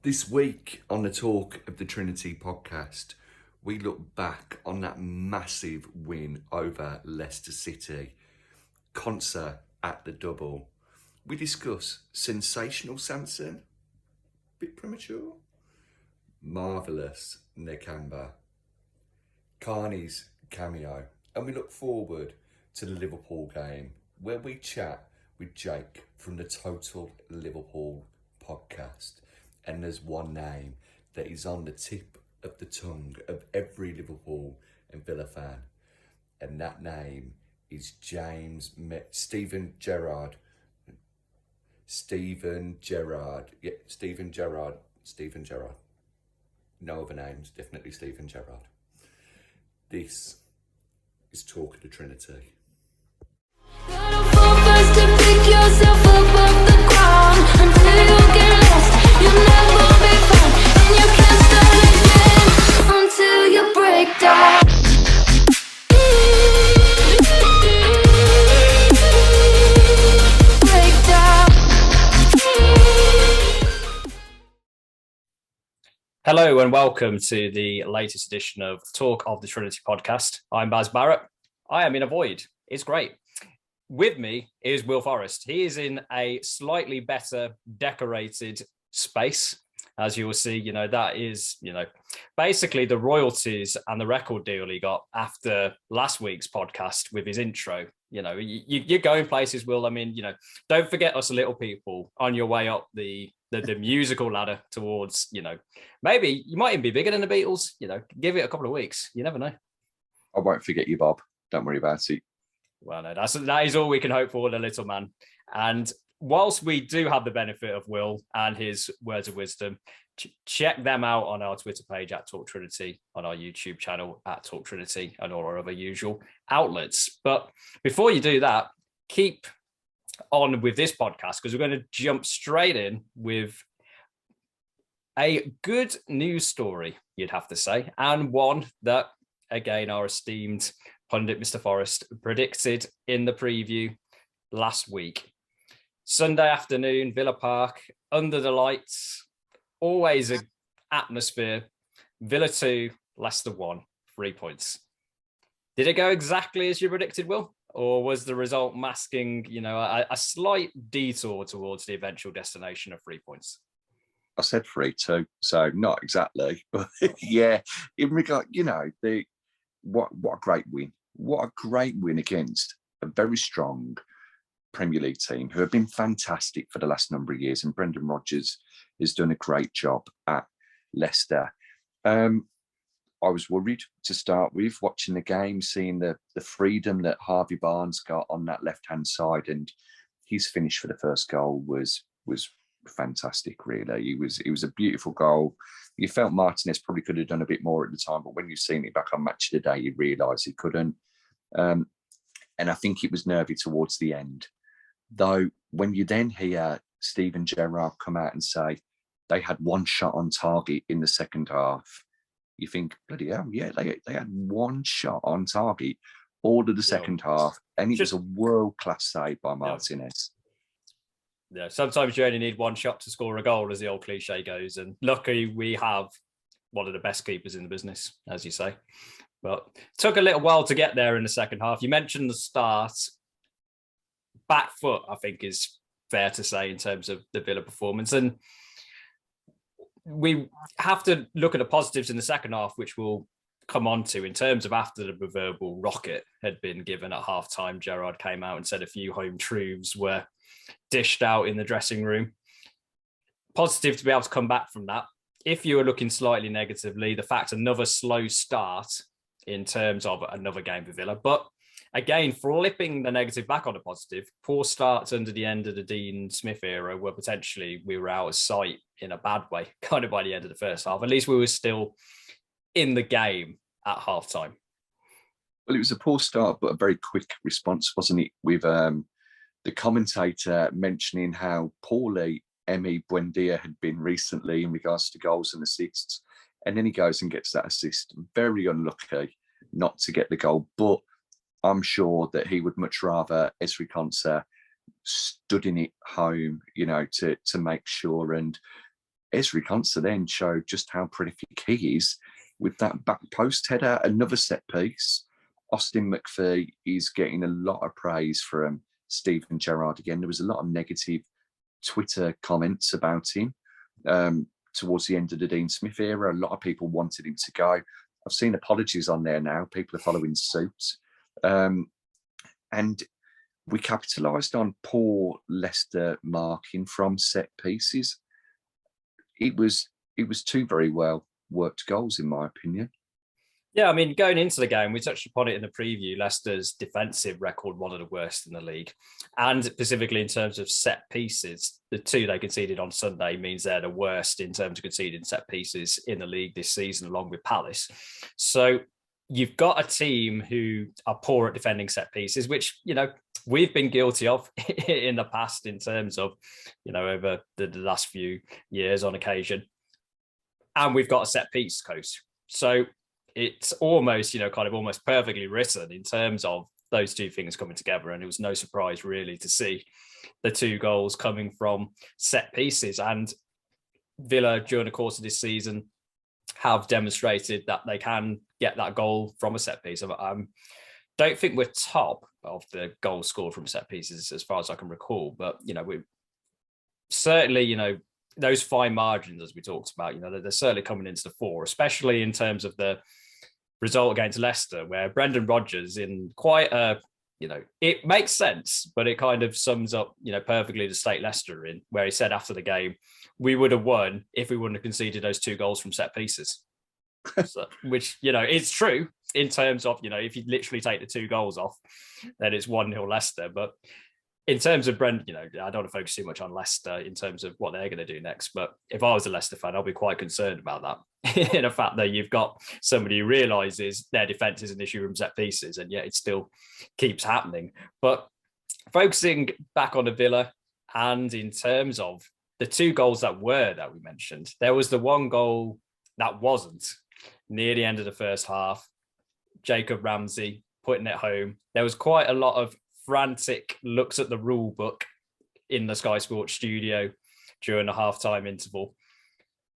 This week on the Talk of the Trinity podcast, we look back on that massive win over Leicester City, concert at the Double. We discuss sensational Sanson, bit premature, marvellous Nakamba, Carney's cameo, and we look forward to the Liverpool game where we chat with Jake from the Total Liverpool Podcast. And there's one name that is on the tip of the tongue of every Liverpool and Villa fan. And that name is Steven Gerrard. Steven Gerrard. Yeah, Steven Gerrard. No other names, definitely Steven Gerrard. This is Talk of the Trinity. Hello and welcome to the latest edition of Talk of the Trinity podcast. I'm Baz Barrett. I am in a void. It's great. With me is Will Forrest. He is in a slightly better decorated space. As you will see, that is, basically the royalties and the record deal he got after last week's podcast with his intro. You're going places, Will. I mean, don't forget us little people on your way up the musical ladder towards, maybe you might even be bigger than the Beatles. Give it a couple of weeks. You never know. I won't forget you, Bob. Don't worry about it. Well, no, that is all we can hope for, the little man. And whilst we do have the benefit of Will and his words of wisdom, check them out on our Twitter page at Talk Trinity, on our YouTube channel at Talk Trinity, and all our other usual outlets. But before you do that, keep on with this podcast, because we're going to jump straight in with a good news story, you'd have to say, and one that, again, our esteemed pundit Mr. Forrest predicted in the preview last week. Sunday afternoon, Villa Park, under the lights, always an atmosphere. Villa 2, Leicester 1, 3 points. Did it go exactly as you predicted, Will? Or was the result masking, a slight detour towards the eventual destination of 3 points? I said 3-2, so not exactly, but yeah. In regard, what a great win! What a great win against a very strong Premier League team who have been fantastic for the last number of years, and Brendan Rodgers has done a great job at Leicester. I was worried to start with watching the game, seeing the freedom that Harvey Barnes got on that left-hand side, and his finish for the first goal was fantastic, really. It was a beautiful goal. You felt Martinez probably could have done a bit more at the time, but when you've seen it back on Match of the Day, you realise he couldn't. And I think it was nervy towards the end. Though, when you then hear Steven Gerrard come out and say they had one shot on target in the second half, you think, bloody hell, yeah, they had one shot on target all of the second half, and it was a world-class save by Martinez. Yeah, sometimes you only need one shot to score a goal, as the old cliche goes, and luckily we have one of the best keepers in the business, as you say. But it took a little while to get there in the second half. You mentioned the start. Back foot, I think, is fair to say in terms of the Villa performance. And we have to look at the positives in the second half, which we'll come on to. In terms of after the proverbial rocket had been given at half-time, Gerrard came out and said a few home truths were dished out in the dressing room. Positive to be able to come back from that. If you were looking slightly negatively, the fact another slow start in terms of another game for Villa. But again, flipping the negative back on the positive, poor starts under the end of the Dean Smith era where potentially we were out of sight in a bad way, kind of by the end of the first half. At least we were still in the game at half-time. Well, it was a poor start, but a very quick response, wasn't it? With the commentator mentioning how poorly Emi Buendia had been recently in regards to goals and assists. And then he goes and gets that assist. Very unlucky not to get the goal. But I'm sure that he would much rather Ezri Konsa stood in it home, to make sure. And Ezri Konsa then showed just how prolific he is with that back post header, another set piece. Austin McPhee is getting a lot of praise from Steven Gerrard again. There was a lot of negative Twitter comments about him towards the end of the Dean Smith era. A lot of people wanted him to go. I've seen apologies on there now. People are following suit. And we capitalised on poor Leicester marking from set pieces. It was two very well worked goals, in my opinion. Yeah, I mean, going into the game, we touched upon it in the preview. Leicester's defensive record, one of the worst in the league. And specifically in terms of set pieces, the 2 they conceded on Sunday means they're the worst in terms of conceding set pieces in the league this season, along with Palace. So you've got a team who are poor at defending set pieces, which, we've been guilty of in the past in terms of, over the last few years on occasion. And we've got a set piece coach. So it's almost, almost perfectly written in terms of those two things coming together. And it was no surprise really to see the 2 goals coming from set pieces. And Villa during the course of this season have demonstrated that they can get that goal from a set piece. I don't think we're top of the goals scored from set pieces as far as I can recall, but, we certainly, those fine margins, as we talked about, they're certainly coming into the fore, especially in terms of the result against Leicester, where Brendan Rodgers, in quite a, it makes sense, but it kind of sums up, perfectly the state Leicester in, where he said after the game, we would have won if we wouldn't have conceded those 2 goals from set pieces. So, which, it's true in terms of, if you literally take the 2 goals off, then it's 1-0 Leicester. But in terms of Brendan, I don't want to focus too much on Leicester in terms of what they're going to do next. But if I was a Leicester fan, I'll be quite concerned about that. In the fact that you've got somebody who realises their defence is an issue from set pieces, and yet it still keeps happening. But focusing back on the Villa, and in terms of the 2 goals that we mentioned, there was the 1 goal that wasn't near the end of the first half. Jacob Ramsey putting it home. There was quite a lot of frantic looks at the rule book in the Sky Sports studio during the halftime interval.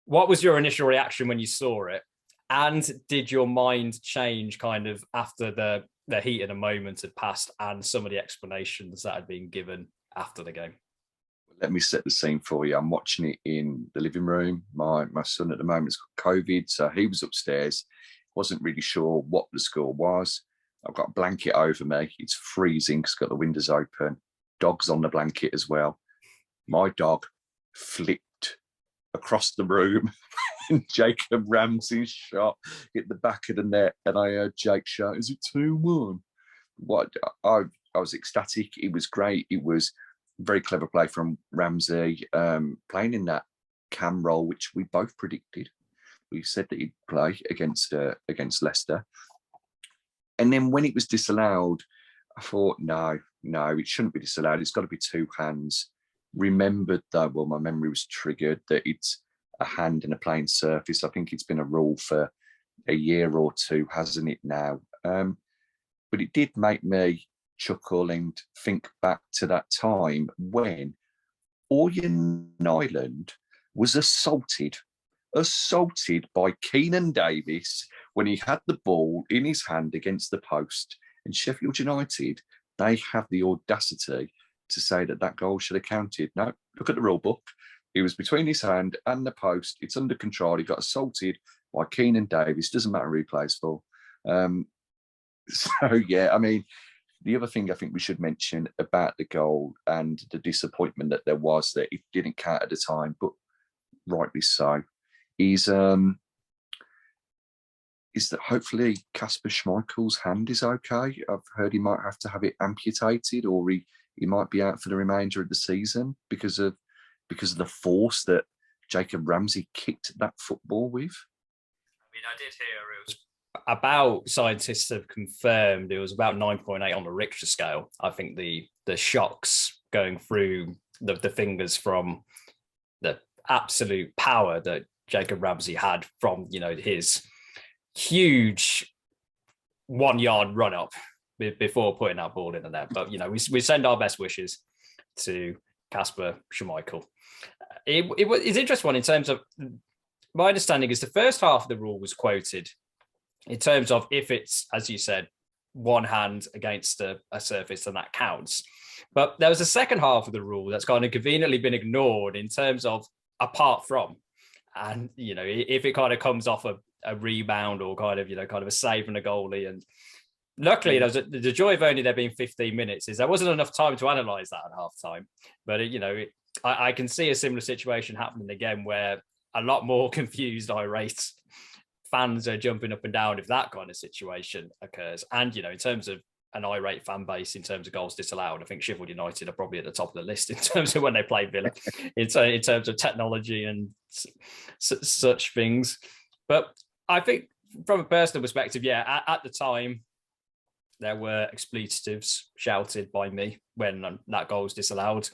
What was your initial reaction when you saw it? And did your mind change kind of after the heat of the moment had passed and some of the explanations that had been given after the game? Let me set the scene for you. I'm watching it in the living room. My son at the moment's got COVID, so he was upstairs. Wasn't really sure what the score was. I've got a blanket over me. It's freezing. It's got the windows open. Dog's on the blanket as well. My dog flipped across the room and Jacob Ramsey's shot hit the back of the net. And I heard Jake shout, "Is it 2-1? What? I was ecstatic. It was great. It was very clever play from Ramsey, playing in that cam role, which we both predicted. We said that he'd play against Leicester. And then when it was disallowed, I thought, no, it shouldn't be disallowed. It's got to be 2 hands. Remembered that, well, my memory was triggered that it's a hand in a playing surface. I think it's been a rule for a year or 2, hasn't it now? But it did make me chuckle and think back to that time when Orient Island was assaulted by Keenan Davis when he had the ball in his hand against the post. And Sheffield United, they have the audacity to say that goal should have counted. No, look at the rule book. It was between his hand and the post. It's under control. He got assaulted by Keenan Davis. Doesn't matter who he plays for. So, yeah, I mean, the other thing I think we should mention about the goal and the disappointment that there was that it didn't count at the time, but rightly so, is that hopefully Kasper Schmeichel's hand is okay. I've heard he might have to have it amputated, or he might be out for the remainder of the season because of the force that Jacob Ramsey kicked that football with. I mean, I did hear it was about, scientists have confirmed it was about 9.8 on the Richter scale. I think the shocks going through the fingers from the absolute power that Jacob Ramsey had from, his huge 1 yard run up before putting that ball in the net. But, we send our best wishes to Kasper Schmeichel. it's interesting one in terms of my understanding is the first half of the rule was quoted in terms of if it's, as you said, one hand against a surface, then that counts. But there was a second half of the rule that's kind of conveniently been ignored in terms of apart from. And, if it kind of comes off a rebound or kind of a save from a goalie. And luckily, the joy of only there being 15 minutes is there wasn't enough time to analyse that at half time. But, I can see a similar situation happening again where a lot more confused, irate fans are jumping up and down if that kind of situation occurs. And, in terms of an irate fan base, in terms of goals disallowed, I think Sheffield United are probably at the top of the list in terms of when they play Villa, in terms of technology and such things. But I think from a personal perspective, at the time, there were expletives shouted by me when that goal was disallowed,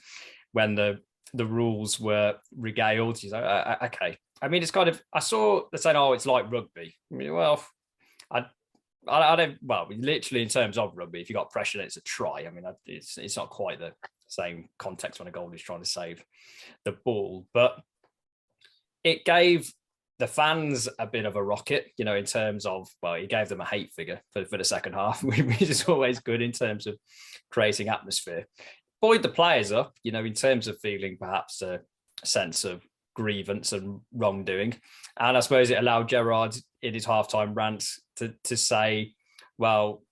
when the rules were regaled. Okay. I mean, it's kind of, I saw the saying, it's like rugby. I mean, well, I don't, well, literally in terms of rugby, if you got pressure, it's a try. I mean, it's not quite the same context when a goalie is trying to save the ball, but it gave the fans a bit of a rocket, in terms of, well, it gave them a hate figure for the second half, which is always good in terms of creating atmosphere. Buoyed the players up, in terms of feeling perhaps a sense of grievance and wrongdoing. And I suppose it allowed Gerrard in his halftime rant to say, well,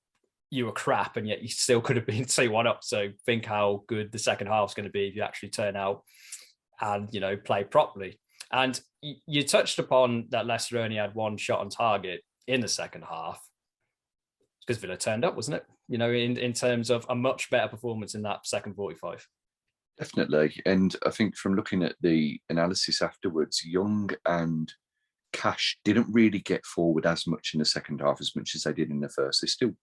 you were crap and yet you still could have been 2-1 up. So think how good the second half's going to be if you actually turn out and, play properly. And you touched upon that Leicester only had one shot on target in the second half because Villa turned up, wasn't it? In terms of a much better performance in that second 45. Definitely. And I think from looking at the analysis afterwards, Young and Cash didn't really get forward as much in the second half as much as they did in the first. They still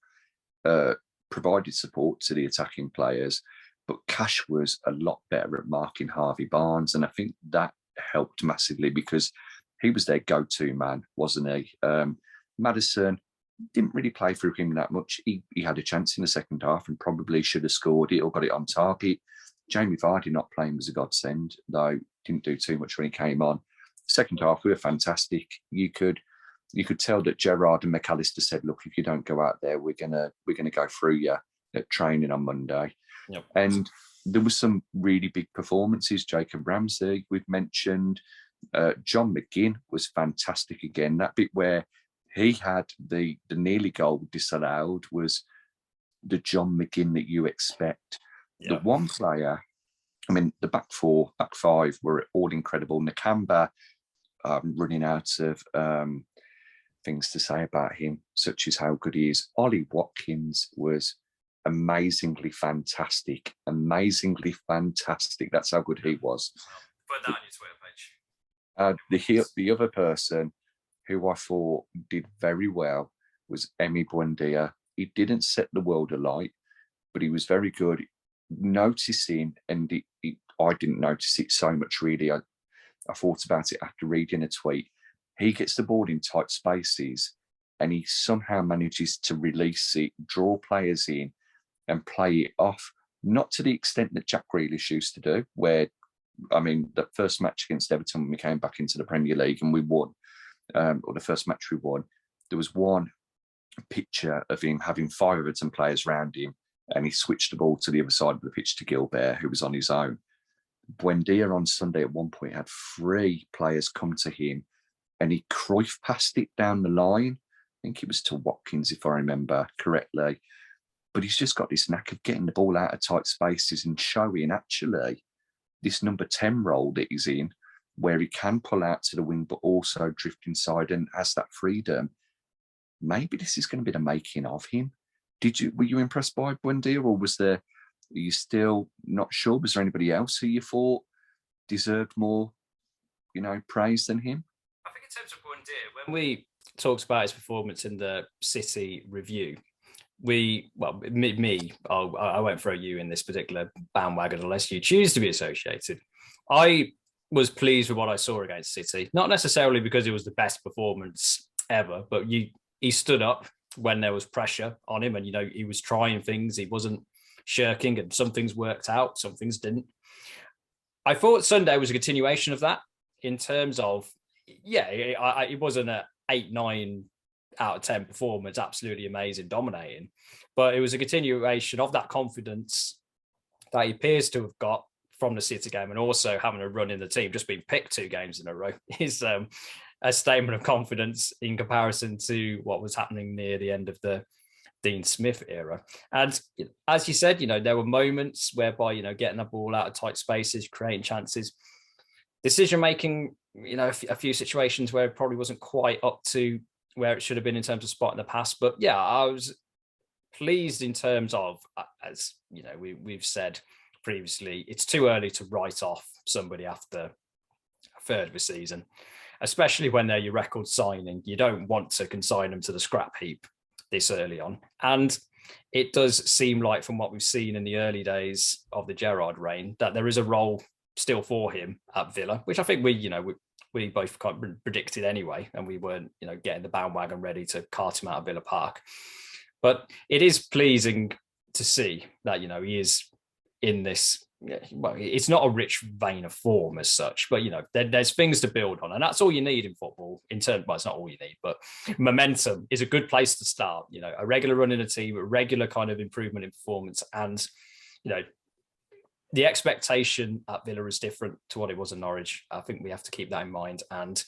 provided support to the attacking players, but Cash was a lot better at marking Harvey Barnes. And I think that helped massively because he was their go-to man, wasn't he? Maddison didn't really play through him that much. He had a chance in the second half and probably should have scored it or got it on target. Jamie Vardy not playing was a godsend, though didn't do too much when he came on. Second half, we were fantastic. You could tell that Gerrard and McAllister said, "Look, if you don't go out there, we're gonna go through you at training on Monday." Yep. And there was some really big performances. Jacob Ramsey, we've mentioned. John McGinn was fantastic again. That bit where he had the nearly goal disallowed was the John McGinn that you expect. Yeah. The one player, I mean, the back five were all incredible. Nakamba running out of things to say about him, such as how good he is. Ollie Watkins was amazingly fantastic. That's how good he was. Put that on your Twitter page. The other person who I thought did very well was Emi Buendia. He didn't set the world alight, but he was very good. Noticing, and I didn't notice it so much really. I thought about it after reading a tweet. He gets the ball in tight spaces and he somehow manages to release it, draw players in and play it off, not to the extent that Jack Grealish used to do, where, I mean, the first match against Everton when we came back into the Premier League and we won, or the first match we won, there was one picture of him having 5 Everton players around him and he switched the ball to the other side of the pitch to Gilbert, who was on his own. Buendia on Sunday at one point had 3 players come to him and he Cruyff passed it down the line. I think it was to Watkins, if I remember correctly. But he's just got this knack of getting the ball out of tight spaces and showing actually this number 10 role that he's in, where he can pull out to the wing, but also drift inside and has that freedom. Maybe this is going to be the making of him. Were you impressed by Buendia, or are you still not sure? Was there anybody else who you thought deserved more, praise than him? I think in terms of Buendia, when we talked about his performance in the City review, I won't throw you in this particular bandwagon unless you choose to be associated. I was pleased with what I saw against City, not necessarily because it was the best performance ever, but he stood up when there was pressure on him and, he was trying things. He wasn't shirking and some things worked out, some things didn't. I thought Sunday was a continuation of that in terms of, it wasn't an 8-9 out of 10 performance, absolutely amazing, dominating, but it was a continuation of that confidence that he appears to have got from the City game, and also having a run in the team, just being picked 2 games in a row is a statement of confidence in comparison to what was happening near the end of the Dean Smith era. And as you said, there were moments whereby, getting the ball out of tight spaces, creating chances, decision making, a few situations where it probably wasn't quite up to where it should have been in terms of spotting the pass. But yeah, I was pleased in terms of, as we've said previously, it's too early to write off somebody after a third of a season, especially when they're your record signing. You don't want to consign them to the scrap heap this early on. And it does seem like, from what we've seen in the early days of the Gerrard reign, that there is a role still for him at Villa, which I think we both kind of predicted anyway, and we weren't, getting the bandwagon ready to cart him out of Villa Park. But it is pleasing to see that, he is in this, well, it's not a rich vein of form as such, but, there's things to build on. And that's all you need in football in terms, well, it's not all you need, but momentum is a good place to start. A regular run in a team, a regular kind of improvement in performance. And, the expectation at Villa is different to what it was in Norwich. I think we have to keep that in mind. And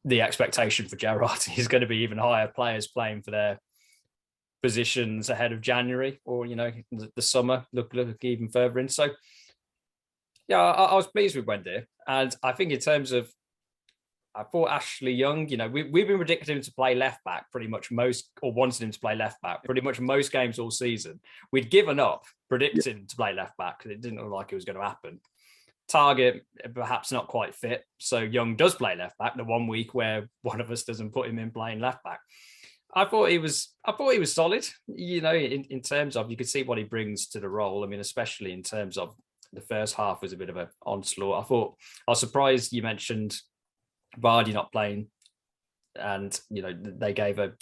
the expectation for Gerrard is going to be even higher. Players playing for their positions ahead of January, or the summer, look even further in. So yeah, I was pleased with Wendy, and I think in terms of, I thought Ashley Young, we've been predicting him to play left back pretty much wanted him to play left back pretty much most games all season. We'd given up predicting to play left back because it didn't look like it was going to happen. Target perhaps not quite fit, so Young does play left back the one week where one of us doesn't put him in playing left back. I thought he was solid, in terms of, you could see what he brings to the role. I mean, especially in terms of the first half was a bit of an onslaught. I was surprised you mentioned Vardy not playing, and they gave a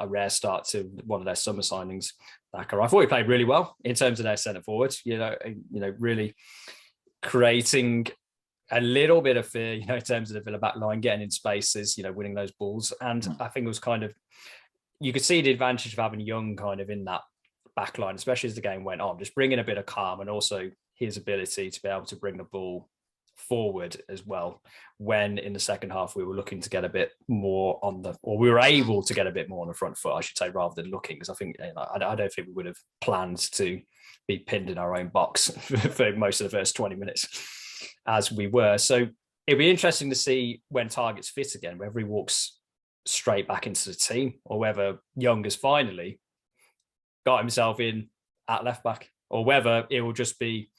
rare start to one of their summer signings. I thought he played really well in terms of their centre forwards. Really creating a little bit of fear, in terms of the Villa back line, getting in spaces, winning those balls. And I think it was kind of, you could see the advantage of having Young kind of in that back line, especially as the game went on, just bringing a bit of calm, and also his ability to be able to bring the ball forward as well, when in the second half we were looking to get a bit more we were able to get a bit more on the front foot, I should say, rather than looking, because I think I don't think we would have planned to be pinned in our own box for most of the first 20 minutes as we were. So it'd be interesting to see when Target's fit again, whether he walks straight back into the team, or whether Young has finally got himself in at left back, or whether it will just be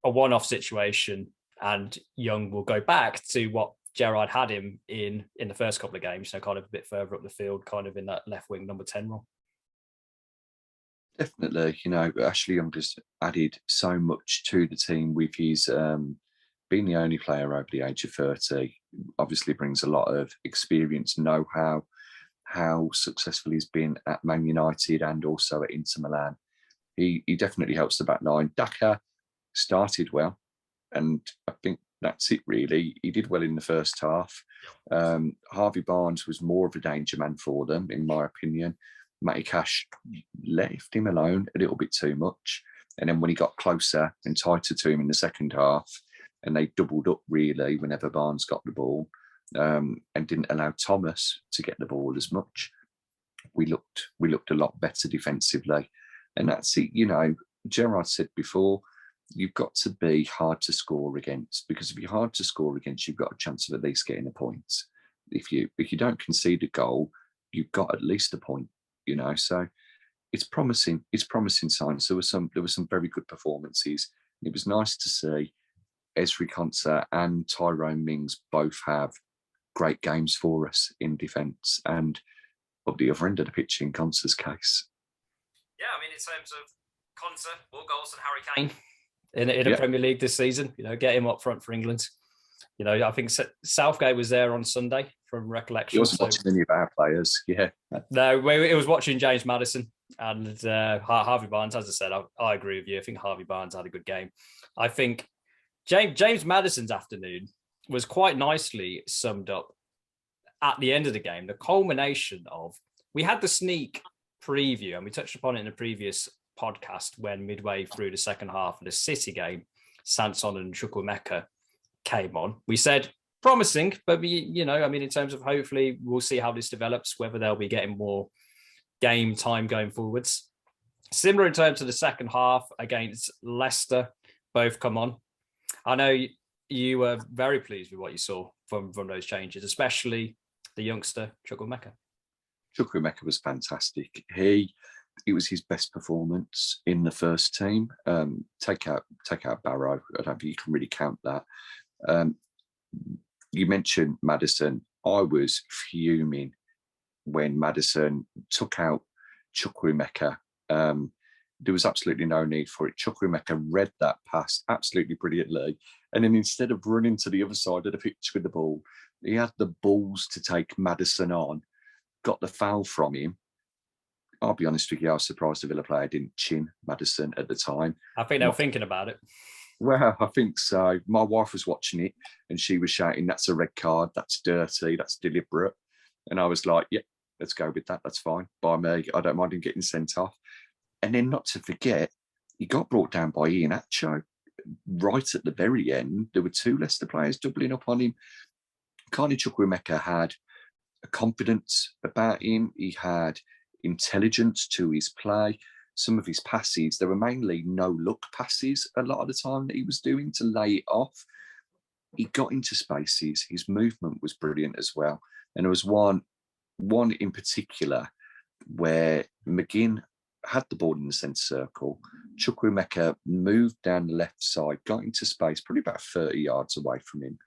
a one-off situation and Young will go back to what Gerrard had him in the first couple of games, kind of a bit further up the field, kind of in that left wing number 10 role. Definitely, Ashley Young has added so much to the team with his being the only player over the age of 30. Obviously brings a lot of experience, know-how, how successful he's been at Man United and also at Inter Milan. He definitely helps the back line. Daka started well, and I think that's it really. He did well in the first half. Harvey Barnes was more of a danger man for them, in my opinion. Matty Cash left him alone a little bit too much. And then when he got closer and tighter to him in the second half, and they doubled up really whenever Barnes got the ball, and didn't allow Thomas to get the ball as much, we looked a lot better defensively. And that's it. Gerrard said before, you've got to be hard to score against, because if you're hard to score against, you've got a chance of at least getting a point. If you don't concede a goal, you've got at least a point. So it's promising. It's promising signs. There were some very good performances. It was nice to see Ezri Konsa and Tyrone Mings both have great games for us in defence, and up the other end of the pitch in Konsa's case. Yeah, I mean, in terms of Konsa, more goals than Harry Kane in the Premier League this season. Get him up front for England. I think Southgate was there on Sunday from recollection. He wasn't watching any of our players. Yeah. No, it was watching James Maddison and Harvey Barnes. As I said, I agree with you. I think Harvey Barnes had a good game. I think James Maddison's afternoon was quite nicely summed up at the end of the game. The culmination of, we had the sneak preview, and we touched upon it in a previous podcast when midway through the second half of the City game, Sanson and Chukwuemeka came on. We said promising, but in terms of hopefully we'll see how this develops, whether they'll be getting more game time going forwards. Similar in terms of the second half against Leicester, both come on. I know you were very pleased with what you saw from those changes, especially the youngster Chukwuemeka. Chukwuemeka was fantastic. It was his best performance in the first team. Take out Barrow. I don't think you can really count that. You mentioned Maddison. I was fuming when Maddison took out Chukwuemeka. There was absolutely no need for it. Chukwuemeka read that pass absolutely brilliantly. And then instead of running to the other side of the pitch with the ball, he had the balls to take Maddison on, got the foul from him. I'll be honest with you, I was surprised the Villa player didn't chin Maddison at the time. I think they were thinking about it. Well, I think so. My wife was watching it and she was shouting, "That's a red card, that's dirty, that's deliberate." And I was like, yeah, let's go with that. That's fine by me. I don't mind him getting sent off. And then not to forget, he got brought down by Iheanacho right at the very end. There were two Leicester players doubling up on him. Carney Chukwuemeka had a confidence about him. He had intelligence to his play. Some of his passes, there were mainly no-look passes a lot of the time that he was doing to lay it off. He got into spaces. His movement was brilliant as well. And there was one in particular where McGinn had the ball in the centre circle. Chukwuemeka moved down the left side, got into space, probably about 30 yards away from him.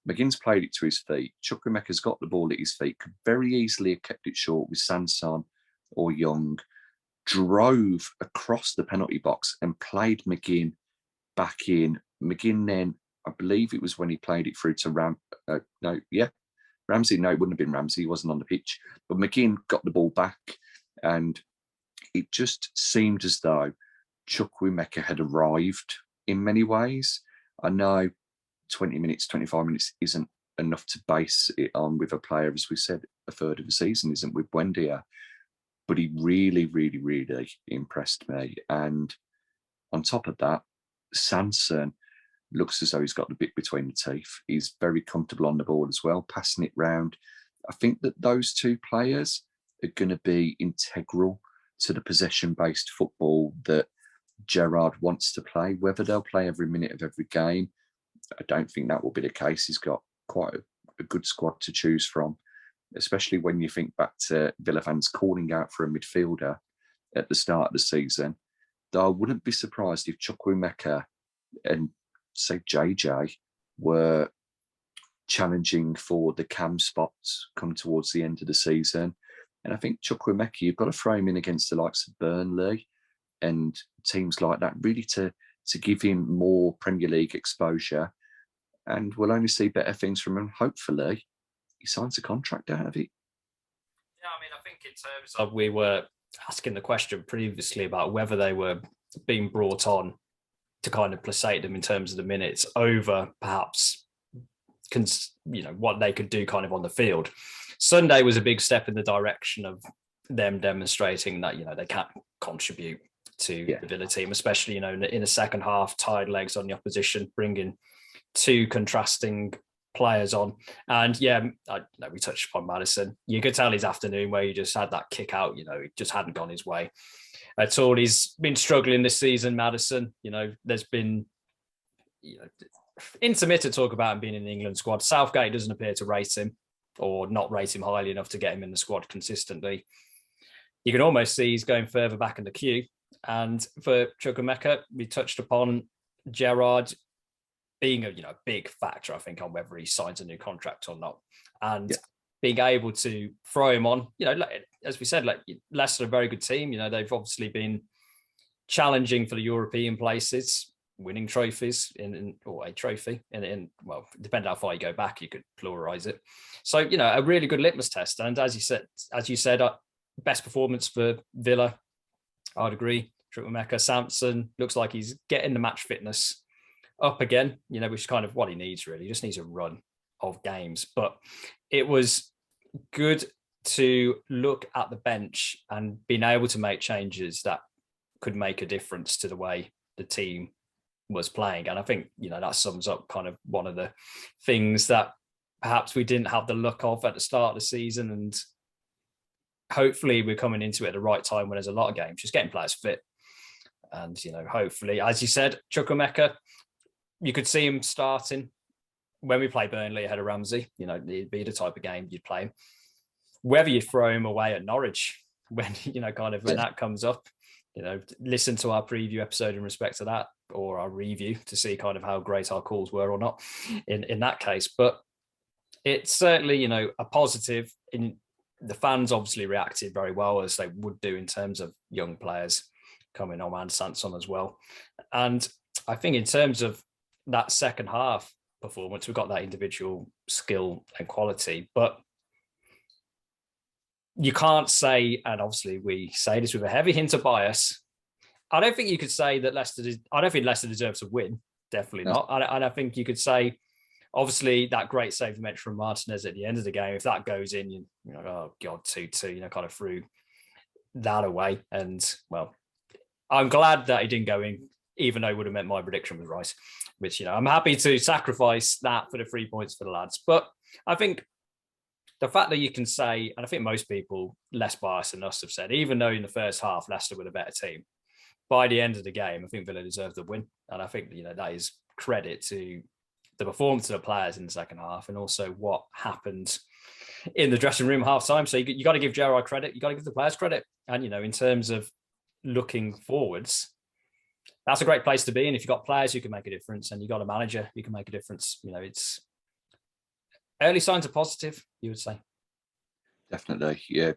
McGinn's played it to his feet. Chukwuemeka's got the ball at his feet, could very easily have kept it short with Sanson or Young, drove across the penalty box and played McGinn back in. McGinn then, I believe it was when he played it through to Ramsey. No, it wouldn't have been Ramsey. He wasn't on the pitch. But McGinn got the ball back, and it just seemed as though Chukwuemeka had arrived in many ways. I know 20 minutes, 25 minutes isn't enough to base it on with a player, as we said, a third of the season isn't with Buendia. But he really, really, really impressed me. And on top of that, Sanson looks as though he's got the bit between the teeth. He's very comfortable on the ball as well, passing it round. I think that those two players are going to be integral to the possession-based football that Gerrard wants to play. Whether they'll play every minute of every game, I don't think that will be the case. He's got quite a good squad to choose from, especially when you think back to Villa fans calling out for a midfielder at the start of the season. Though I wouldn't be surprised if Chukwuemeka and, say, JJ were challenging for the cam spots come towards the end of the season. And I think Chukwuemeka, you've got to throw him in against the likes of Burnley and teams like that, really to give him more Premier League exposure. And we'll only see better things from him. Hopefully, he signs a contract out of it. Yeah, I mean, I think in terms of, we were asking the question previously about whether they were being brought on to kind of placate them in terms of the minutes over perhaps, what they could do kind of on the field. Sunday was a big step in the direction of them demonstrating that, they can contribute to the Villa team, especially, in the second half, tired legs on the opposition, bringing two contrasting players on. And we touched upon Maddison. You could tell his afternoon where he just had that kick out, it just hadn't gone his way at all. He's been struggling this season, Maddison. There's been intermittent talk about him being in the England squad. Southgate doesn't appear to rate him, or not rate him highly enough to get him in the squad consistently. You can almost see he's going further back in the queue. And for Chukwuemeka, we touched upon Gerrard being a big factor, I think, on whether he signs a new contract or not. And being able to throw him on, as we said, Leicester are a very good team. They've obviously been challenging for the European places, winning trophies or a trophy well, depending how far you go back, you could pluralize it. So, a really good litmus test. And as you said, best performance for Villa, I'd agree. Chukwuemeka. Sanson looks like he's getting the match fitness up again, which is kind of what he needs, really. He just needs a run of games. But it was good to look at the bench and being able to make changes that could make a difference to the way the team was playing. And I think, that sums up kind of one of the things that perhaps we didn't have the look of at the start of the season. And hopefully we're coming into it at the right time when there's a lot of games, just getting players fit. And, hopefully, as you said, Chukwuemeka, you could see him starting when we play Burnley ahead of Ramsey. It'd be the type of game you'd play him. Whether you throw him away at Norwich when, when that comes up, listen to our preview episode in respect to that, or our review to see kind of how great our calls were or not in that case. But it's certainly, a positive. In the fans obviously reacted very well, as they would do in terms of young players coming on, and Sanson as well. And I think in terms of that second half performance, we've got that individual skill and quality, but you can't say, and obviously we say this with a heavy hint of bias, I don't think you could say that I don't think Leicester deserves to win. Definitely not. And I think you could say, obviously, that great save you mentioned from Martinez at the end of the game, if that goes in, you're like, oh God, 2-2, kind of threw that away. And, well, I'm glad that he didn't go in, even though it would have meant my prediction was right, which, I'm happy to sacrifice that for the 3 points for the lads. But I think the fact that you can say, and I think most people less biased than us have said, even though in the first half Leicester were a better team, by the end of the game, I think Villa deserved the win. And I think, that is credit to the performance of the players in the second half, and also what happened in the dressing room half time. So you got to give Gerrard credit. You got to give the players credit. And, in terms of looking forwards, that's a great place to be. And if you've got players who can make a difference, and you've got a manager who can make a difference, it's early signs are positive, you would say. Definitely. Yeah.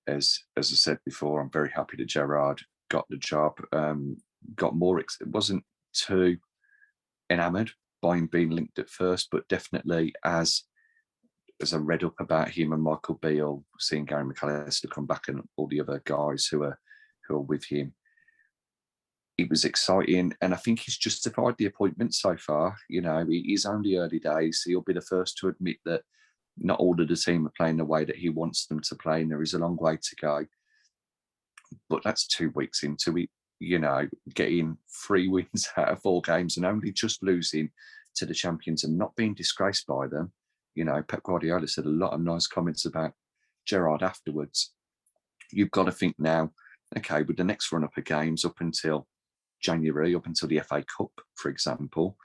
As I said before, I'm very happy that Gerrard got the job, got more, it wasn't too enamoured by him being linked at first, but definitely as I read up about him and Michael Beale, seeing Gary McAllister come back and all the other guys who are with him, it was exciting, and I think he's justified the appointment so far. It is only early days. He'll be the first to admit that not all of the team are playing the way that he wants them to play, and there is a long way to go. But that's 2 weeks into it, getting 3 wins out of 4 games and only just losing to the champions and not being disgraced by them. Pep Guardiola said a lot of nice comments about Gerrard afterwards. You've got to think now, okay, with the next run up of games up until January, up until the FA Cup, for example,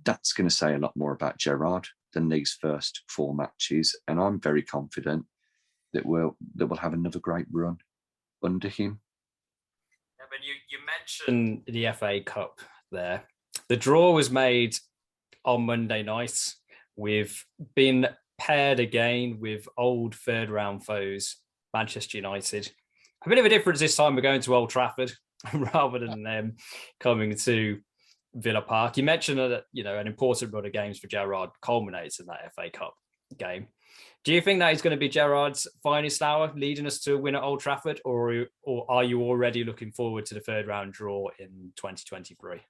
that's going to say a lot more about Gerrard than these first 4 matches. And I'm very confident that we'll have another great run under him. Yeah, but you mentioned the FA Cup there. The draw was made on Monday night. We've been paired again with old third round foes, Manchester United. A bit of a difference this time. We're going to Old Trafford rather than them coming to Villa Park. You mentioned that, an important run of games for Gerrard culminates in that FA Cup game. Do you think that is going to be Gerrard's finest hour, leading us to a win at Old Trafford, or are you already looking forward to the third round draw in 2023?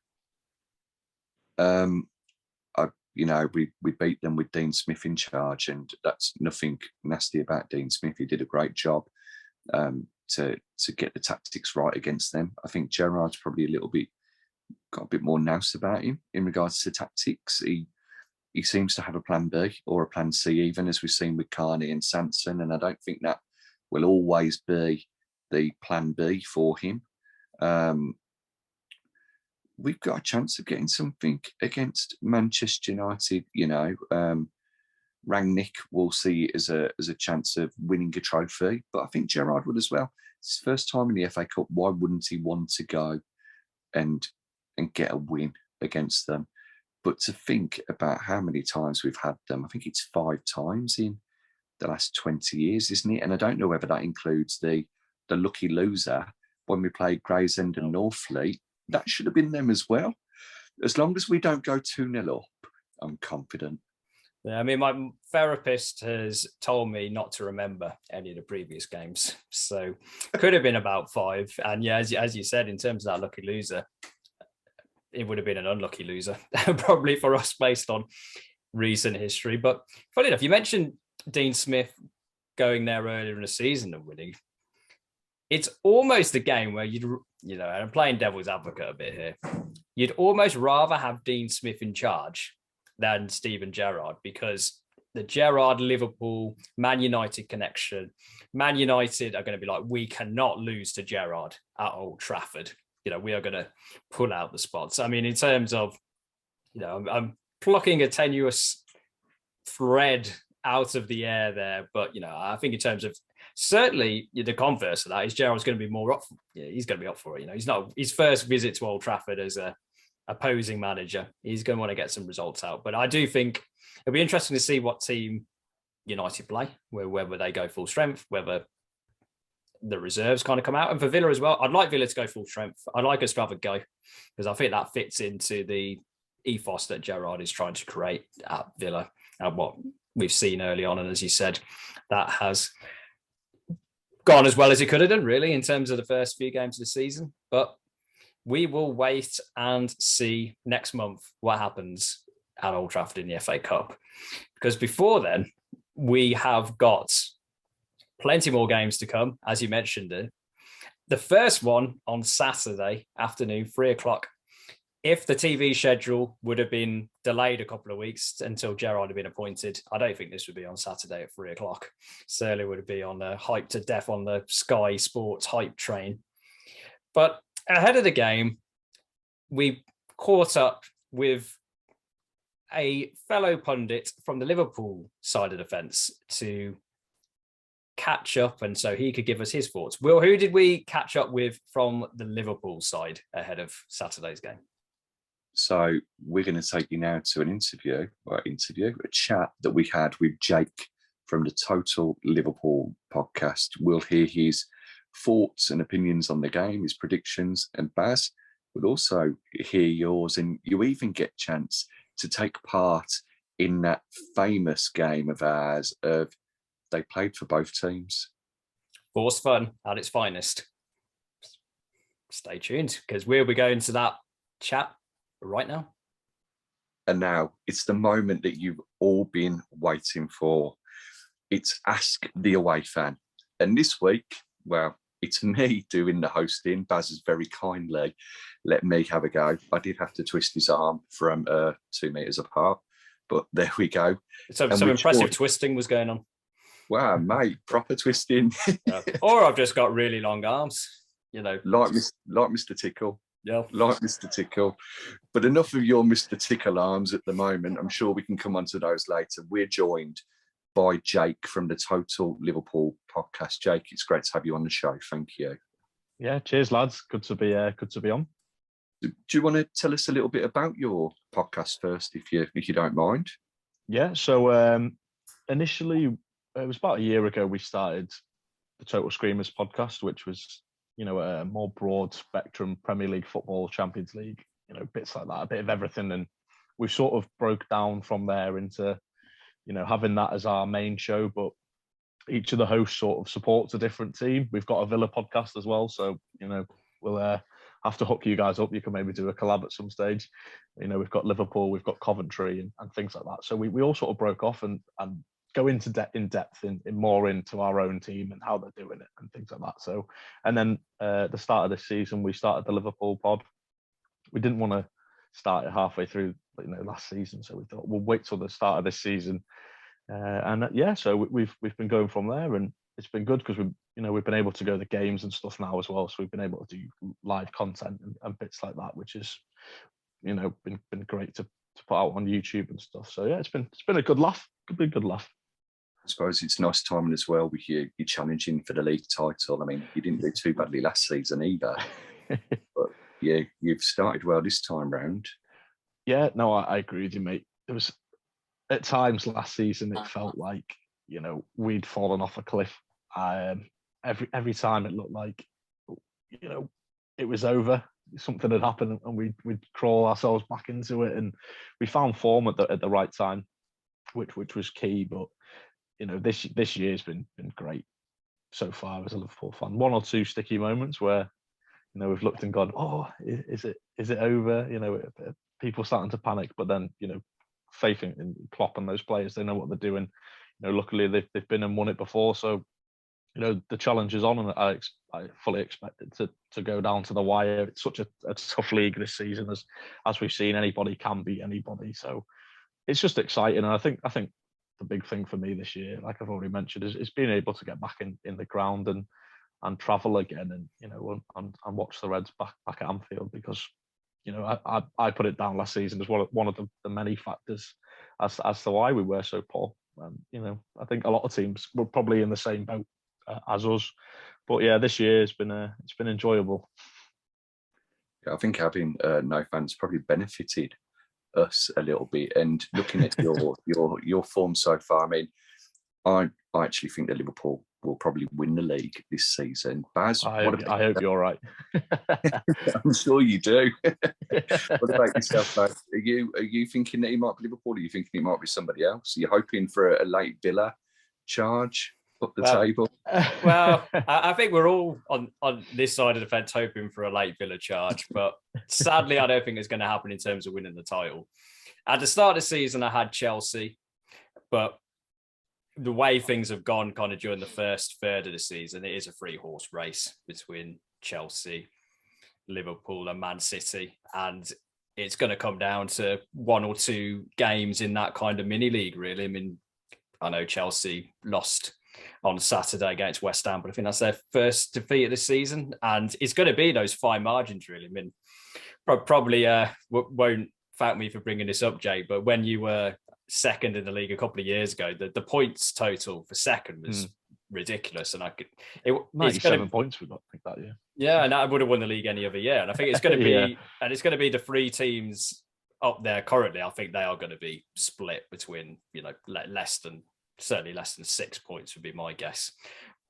We beat them with Dean Smith in charge, and that's nothing nasty about Dean Smith. He did a great job to get the tactics right against them. I think Gerrard's probably got a bit more nous about him in regards to tactics. He seems to have a plan B or a plan C, even, as we've seen with Carney and Sanson, and I don't think that will always be the plan B for him. We've got a chance of getting something against Manchester United. Rangnick will see it as a chance of winning a trophy, but I think Gerrard would as well. It's his first time in the FA Cup. Why wouldn't he want to go and get a win against them? But to think about how many times we've had them, I think it's 5 times in the last 20 years, isn't it? And I don't know whether that includes the lucky loser when we played Gravesend and Northfleet. That should have been them as well. As long as we don't go 2-0 up, I'm confident. Yeah, I mean, my therapist has told me not to remember any of the previous games. So could have been about 5. And yeah, as you said, in terms of that lucky loser, it would have been an unlucky loser, probably for us based on recent history. But funny enough, you mentioned Dean Smith going there earlier in the season and winning. It's almost a game where and I'm playing devil's advocate a bit here, you'd almost rather have Dean Smith in charge than Steven Gerrard, because the Gerrard, Liverpool, Man United connection, Man United are going to be like, we cannot lose to Gerrard at Old Trafford. We are going to pull out the spots. I mean, in terms of, I'm plucking a tenuous thread out of the air there, but, I think in terms of, certainly the converse of that is Gerrard's going to be more up. He's going to be up for it. He's not his first visit to Old Trafford as a opposing manager. He's going to want to get some results out. But I do think it'll be interesting to see what team United play, whether they go full strength, whether the reserves kind of come out. And for Villa as well, I'd like Villa to go full strength. I'd like us to have a go, because I think that fits into the ethos that Gerrard is trying to create at Villa and what we've seen early on. And as you said, that has gone as well as it could have done, really, in terms of the first few games of the season. But we will wait and see next month what happens at Old Trafford in the FA Cup. Because before then, we have got plenty more games to come, as you mentioned it. The first one on Saturday afternoon, 3:00. If the TV schedule would have been delayed a couple of weeks until Gerrard had been appointed, I don't think this would be on Saturday at 3:00. Certainly would be on the hype to death on the Sky Sports hype train. But ahead of the game, we caught up with a fellow pundit from the Liverpool side of the fence to catch up, and so he could give us his thoughts. Will, who did we catch up with from the Liverpool side ahead of Saturday's game? So we're going to take you now to an a chat that we had with Jake from the Total Liverpool Podcast. We'll hear his thoughts and opinions on the game, his predictions, and Baz will also hear yours, and you even get a chance to take part in that famous game of ours of they played for both teams. Force fun at its finest. Stay tuned, because we'll be going to that chat right now. And now it's the moment that you've all been waiting for. It's Ask the Away Fan. And this week, well, it's me doing the hosting. Baz has very kindly let me have a go. I did have to twist his arm from 2 meters apart, but there we go. So some impressive twisting was going on. Wow, mate, proper twisting. Yeah. Or I've just got really long arms, like Mr. Tickle. Yeah, like Mr. Tickle. But enough of your Mr. Tickle arms at the moment. I'm sure we can come on to those later. We're joined by Jake from the Total Liverpool Podcast. Jake, it's great to have you on the show. Thank you. Yeah, cheers, lads. Good to be on. Do you want to tell us a little bit about your podcast first, if you don't mind? Yeah. So initially, it was about a year ago we started the Total Screamers podcast, which was a more broad spectrum Premier League football, Champions League, bits like that, a bit of everything. And we sort of broke down from there into, having that as our main show, but each of the hosts sort of supports a different team. We've got a Villa podcast as well. So, we'll have to hook you guys up. You can maybe do a collab at some stage. We've got Liverpool, we've got Coventry and things like that. So we all sort of broke off and go into depth in more into our own team and how they're doing it and things like that. So, and then the start of this season, we started the Liverpool pod. We didn't want to start it halfway through, last season. So we thought we'll wait till the start of this season. So we've been going from there, and it's been good because we've been able to go to the games and stuff now as well. So we've been able to do live content and bits like that, which is, been great to put out on YouTube and stuff. So yeah, it's been a good laugh. Could be a good laugh. I suppose it's nice timing as well with you challenging for the league title. I mean, you didn't do too badly last season either. But yeah, you've started well this time round. Yeah, no, I agree with you, mate. There was at times last season it felt like we'd fallen off a cliff. Every time it looked like it was over. Something had happened and we'd crawl ourselves back into it, and we found form at the right time, which was key. But this year's been great so far as a Liverpool fan. One or two sticky moments where we've looked and gone, oh, is it over? People starting to panic, but then faith in Klopp and those players, they know what they're doing. Luckily they've been and won it before, so the challenge is on, and I fully expect it to go down to the wire. It's such a tough league this season, as we've seen. Anybody can beat anybody, so it's just exciting. And I think the big thing for me this year, like I've already mentioned, is being able to get back in the ground and travel again, and watch the Reds back at Anfield, because I put it down last season as one of the many factors as to why we were so poor. I think a lot of teams were probably in the same boat as us, but yeah, this year it's been enjoyable. Yeah, I think having no fans probably benefited us a little bit. And looking at your form so far, I mean, I actually think that Liverpool will probably win the league this season. Baz, I hope you're right. I'm sure you do. What about yourself, Baz? Are you thinking that he might be Liverpool? Or are you thinking he might be somebody else? Are you hoping for a late Villa charge up the table? Well, I think we're all on this side of the fence hoping for a late Villa charge, but sadly, I don't think it's going to happen in terms of winning the title. At the start of the season, I had Chelsea, but the way things have gone kind of during the first third of the season, it is a 3-horse race between Chelsea, Liverpool and Man City. And it's going to come down to 1 or 2 games in that kind of mini league, really. I mean, I know Chelsea lost on Saturday against West Ham, but I think that's their first defeat of the season. And it's going to be those fine margins, really. I mean, probably won't thank me for bringing this up, Jake, but when you were second in the league a couple of years ago, the points total for second was ridiculous, and 97 points we got, I think, that year. Yeah, and I would have won the league any other year. And I think it's going to be, and it's going to be the 3 teams up there currently. I think they are going to be split between certainly less than 6 points would be my guess.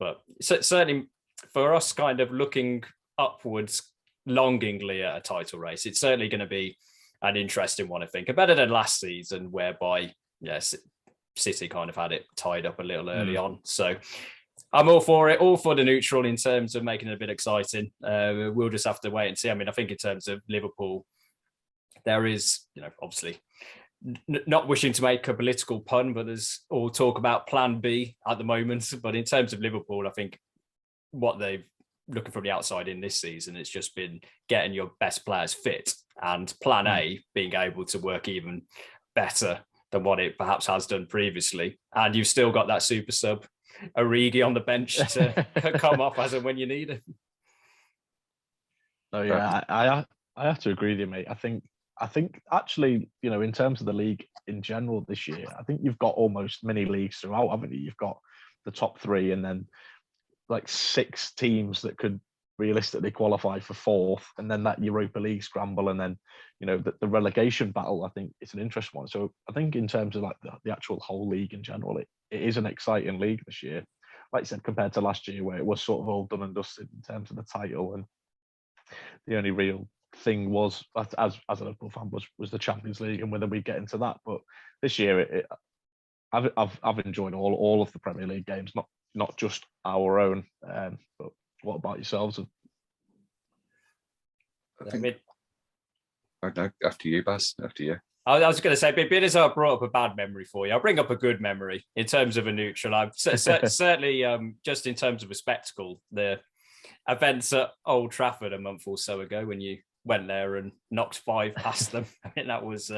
But certainly for us, kind of looking upwards longingly at a title race, it's certainly going to be an interesting one, I think. Better than last season, whereby, yes, City kind of had it tied up a little early on. So I'm all for it, all for the neutral in terms of making it a bit exciting. We'll just have to wait and see. I mean, I think in terms of Liverpool, there is, obviously, not wishing to make a political pun, but there's all talk about Plan B at the moment. But in terms of Liverpool, I think what they've looking from the outside in this season, it's just been getting your best players fit, and Plan A being able to work even better than what it perhaps has done previously. And you've still got that super sub Origi on the bench to come off as and when you need it. Oh yeah, I have to agree with you, mate. I think actually, in terms of the league in general this year, I think you've got almost mini leagues throughout, haven't you? You've got the top 3 and then like 6 teams that could realistically qualify for 4th, and then that Europa League scramble, and then the relegation battle. I think it's an interesting one. So I think in terms of like the actual whole league in general, it is an exciting league this year, like you said, compared to last year where it was sort of all done and dusted in terms of the title, and the only real thing was, as a Liverpool fan, was the Champions League and whether we get into that. But this year I've enjoyed all of the Premier League games, not just our own. But what about yourselves? I think, after you, Baz. After you. I was going to say, being as I brought up a bad memory for you, I'll bring up a good memory in terms of a neutral. I've certainly, just in terms of a spectacle, the events at Old Trafford a month or so ago when you went there and knocked 5 past them. I mean, that was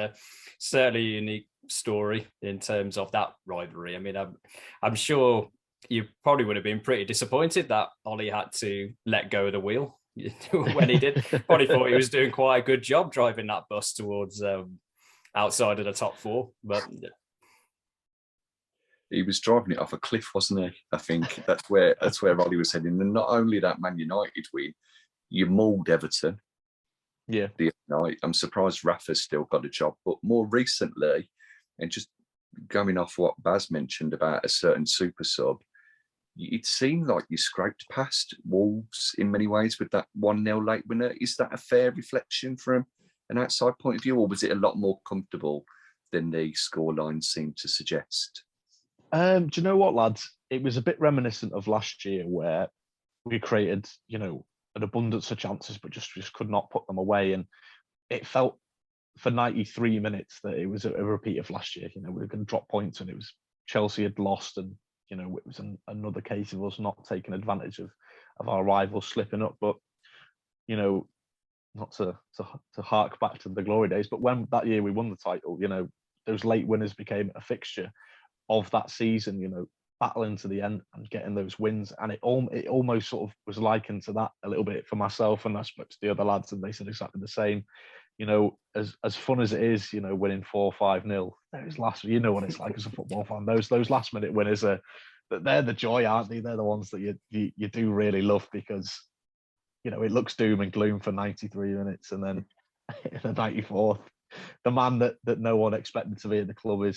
certainly a unique story in terms of that rivalry. I mean, I'm sure you probably would have been pretty disappointed that Ollie had to let go of the wheel when he did. Probably thought he was doing quite a good job driving that bus towards outside of the top 4, but he was driving it off a cliff, wasn't he? I think that's where Ollie was heading. And not only that Man United win, you mauled Everton. Yeah. The other night. I'm surprised Rafa's still got a job, but more recently, and just going off what Baz mentioned about a certain super sub, it seemed like you scraped past Wolves in many ways with that 1-0 late winner. Is that a fair reflection from an outside point of view, or was it a lot more comfortable than the scoreline seemed to suggest? Do you know what, lads? It was a bit reminiscent of last year where we created, an abundance of chances, but just could not put them away. And it felt for 93 minutes that it was a repeat of last year. We were going to drop points, and it was Chelsea had lost, and it was another case of us not taking advantage of our rivals slipping up. But not to hark back to the glory days, but when that year we won the title, those late winners became a fixture of that season. Battling to the end and getting those wins, and it almost sort of was likened to that a little bit for myself, and I spoke to the other lads, and they said exactly the same. As fun as it is, winning 4-5-0, those last, what it's like as a football fan. Those last minute winners they're the joy, aren't they? They're the ones that you do really love, because it looks doom and gloom for 93 minutes, and then in the 94th, the man that no one expected to be in the club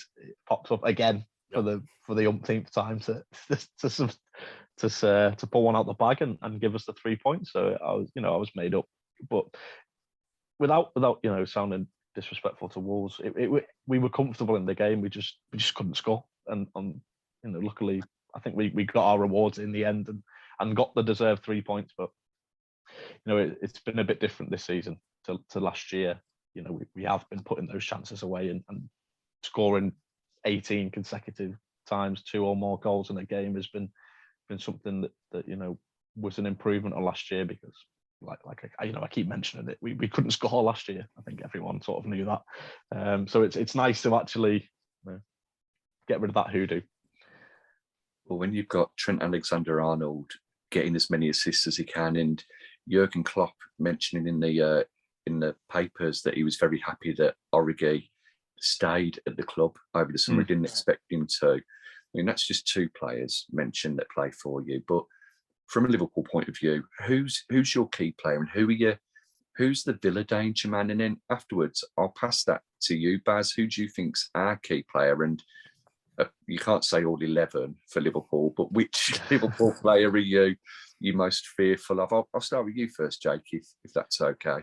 pops up again for the umpteenth time to pull one out the bag and give us the 3 points. So I was made up, but without sounding disrespectful to Wolves, we were comfortable in the game. We just couldn't score, and luckily I think we got our rewards in the end and got the deserved 3 points. But it's been a bit different this season to last year. We have been putting those chances away and scoring 18 consecutive times, 2 or more goals in a game has been something that was an improvement on last year, because I keep mentioning it, we couldn't score last year. I think everyone sort of knew that. So it's nice to actually get rid of that hoodoo. Well, when you've got Trent Alexander-Arnold getting as many assists as he can, and Jurgen Klopp mentioning in the papers that he was very happy that Origi stayed at the club over the summer. Didn't expect him to. I mean, that's just 2 players mentioned that play for you. But from a Liverpool point of view, who's your key player, and who's the Villa danger man? And then afterwards, I'll pass that to you, Baz. Who do you think's our key player? And you can't say all 11 for Liverpool, but which Liverpool player are you most fearful of? I'll start with you first, Jake, if that's okay.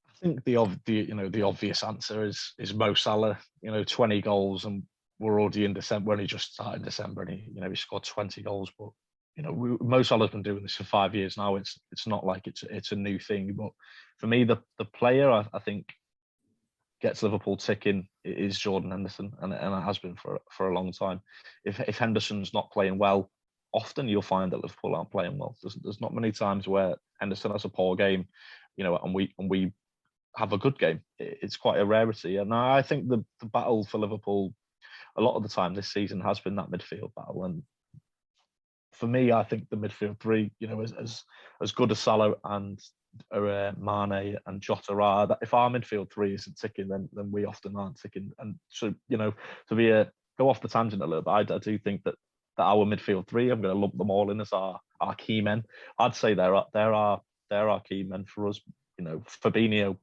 I think the obvious answer is Mo Salah. 20 goals, and we're already in December. We're only just started December, and he scored 20 goals. But Mo Salah's been doing this for 5 years now. It's not like it's a new thing. But for me, the player I think gets Liverpool ticking is Jordan Henderson, and it has been for a long time. If Henderson's not playing well, often you'll find that Liverpool aren't playing well. There's not many times where Henderson has a poor game, and we have a good game. It's quite a rarity. And I think the battle for Liverpool a lot of the time this season has been that midfield battle. And for me, I think the midfield 3, as good as Salah and Mane and Jota are, that if our midfield 3 isn't ticking, then we often aren't ticking. And so, to go off the tangent a little bit, I do think that our midfield 3, I'm going to lump them all in as our key men. I'd say they're our key men for us. Fabinho,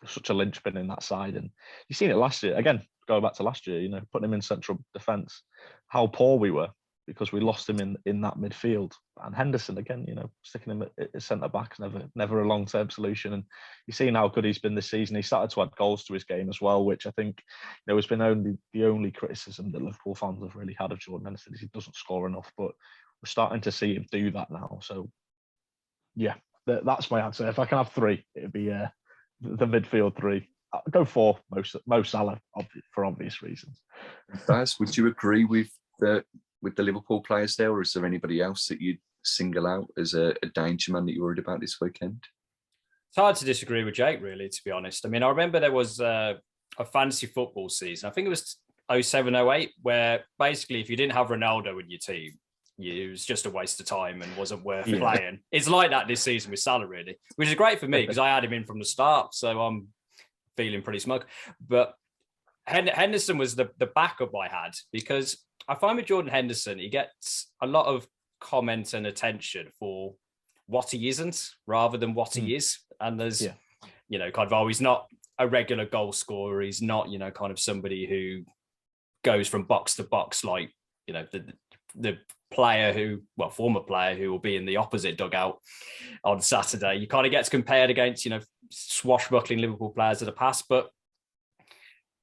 such a linchpin in that side, and you've seen it last year. Again, going back to last year, putting him in central defence, how poor we were because we lost him in that midfield. And Henderson again, sticking him at centre back, never a long term solution. And you've seen how good he's been this season. He started to add goals to his game as well, which I think has been the only criticism that Liverpool fans have really had of Jordan Henderson is he doesn't score enough. But we're starting to see him do that now. So yeah, that's my answer. If I can have 3, it'd be the midfield 3. I'll go 4, Mo Salah, for obvious reasons. Baz, would you agree with the Liverpool players there, or is there anybody else that you'd single out as a danger man that you're worried about this weekend? It's hard to disagree with Jake, really, to be honest. I mean, I remember there was a fantasy football season. I think it was 07-08, where basically if you didn't have Ronaldo in your team, it was just a waste of time and wasn't worth playing. It's like that this season with Salah, really, which is great for me because I had him in from the start, so I'm feeling pretty smug. But Henderson was the backup I had, because I find with Jordan Henderson, he gets a lot of comment and attention for what he isn't rather than what he is. And there's, kind of, he's not a regular goal scorer. He's not, kind of somebody who goes from box to box like, the former player who will be in the opposite dugout on Saturday. You kind of get compared against, swashbuckling Liverpool players of the past. But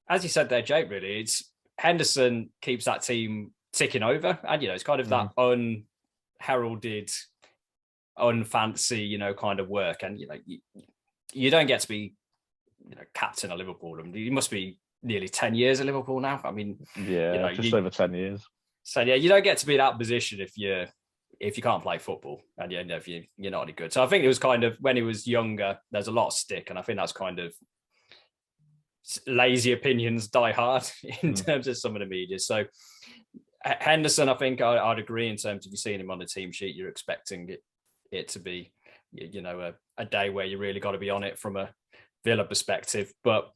as you said there, Jake, really, it's Henderson keeps that team ticking over. And, it's kind of that unheralded unfancy, kind of work. And, you don't get to be, captain of Liverpool. I mean, you must be nearly 10 years at Liverpool now. I mean, just over 10 years. So, you don't get to be in that position if you can't play football and if you're not any good. So I think it was kind of, when he was younger, there's a lot of stick. And I think that's kind of lazy opinions die hard in terms of some of the media. So Henderson, I think I'd agree in terms of you seeing him on the team sheet, you're expecting it to be, a day where you really got to be on it from a Villa perspective. But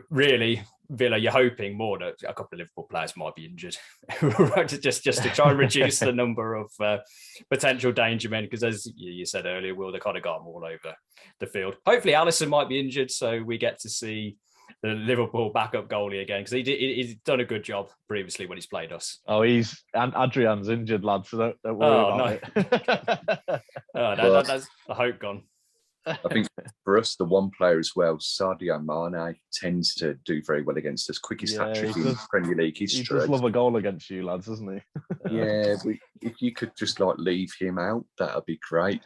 really, Villa, you're hoping more that a couple of Liverpool players might be injured, just to try and reduce the number of potential danger men. Because as you said earlier, Will, they kind of got them all over the field. Hopefully, Alisson might be injured, so we get to see the Liverpool backup goalie again, because he's done a good job previously when he's played us. Oh, and Adrian's injured, lad, so don't worry about it. That's the hope gone. I think for us, the one player as well, Sadio Mane, tends to do very well against us. Quickest hat trick in Premier League history. He does love a goal against you lads, doesn't he? Yeah, if you could just leave him out, that'd be great.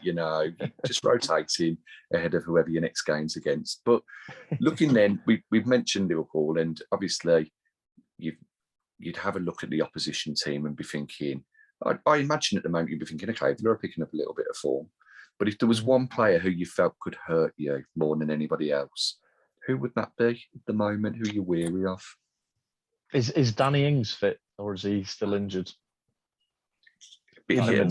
Just rotate him ahead of whoever your next game's against. But looking then, we've mentioned Liverpool, and obviously you'd have a look at the opposition team and be thinking, I imagine at the moment you'd be thinking, okay, they're picking up a little bit of form. But if there was one player who you felt could hurt you more than anybody else, who would that be at the moment? Who are you weary of? Is Danny Ings fit, or is he still injured? If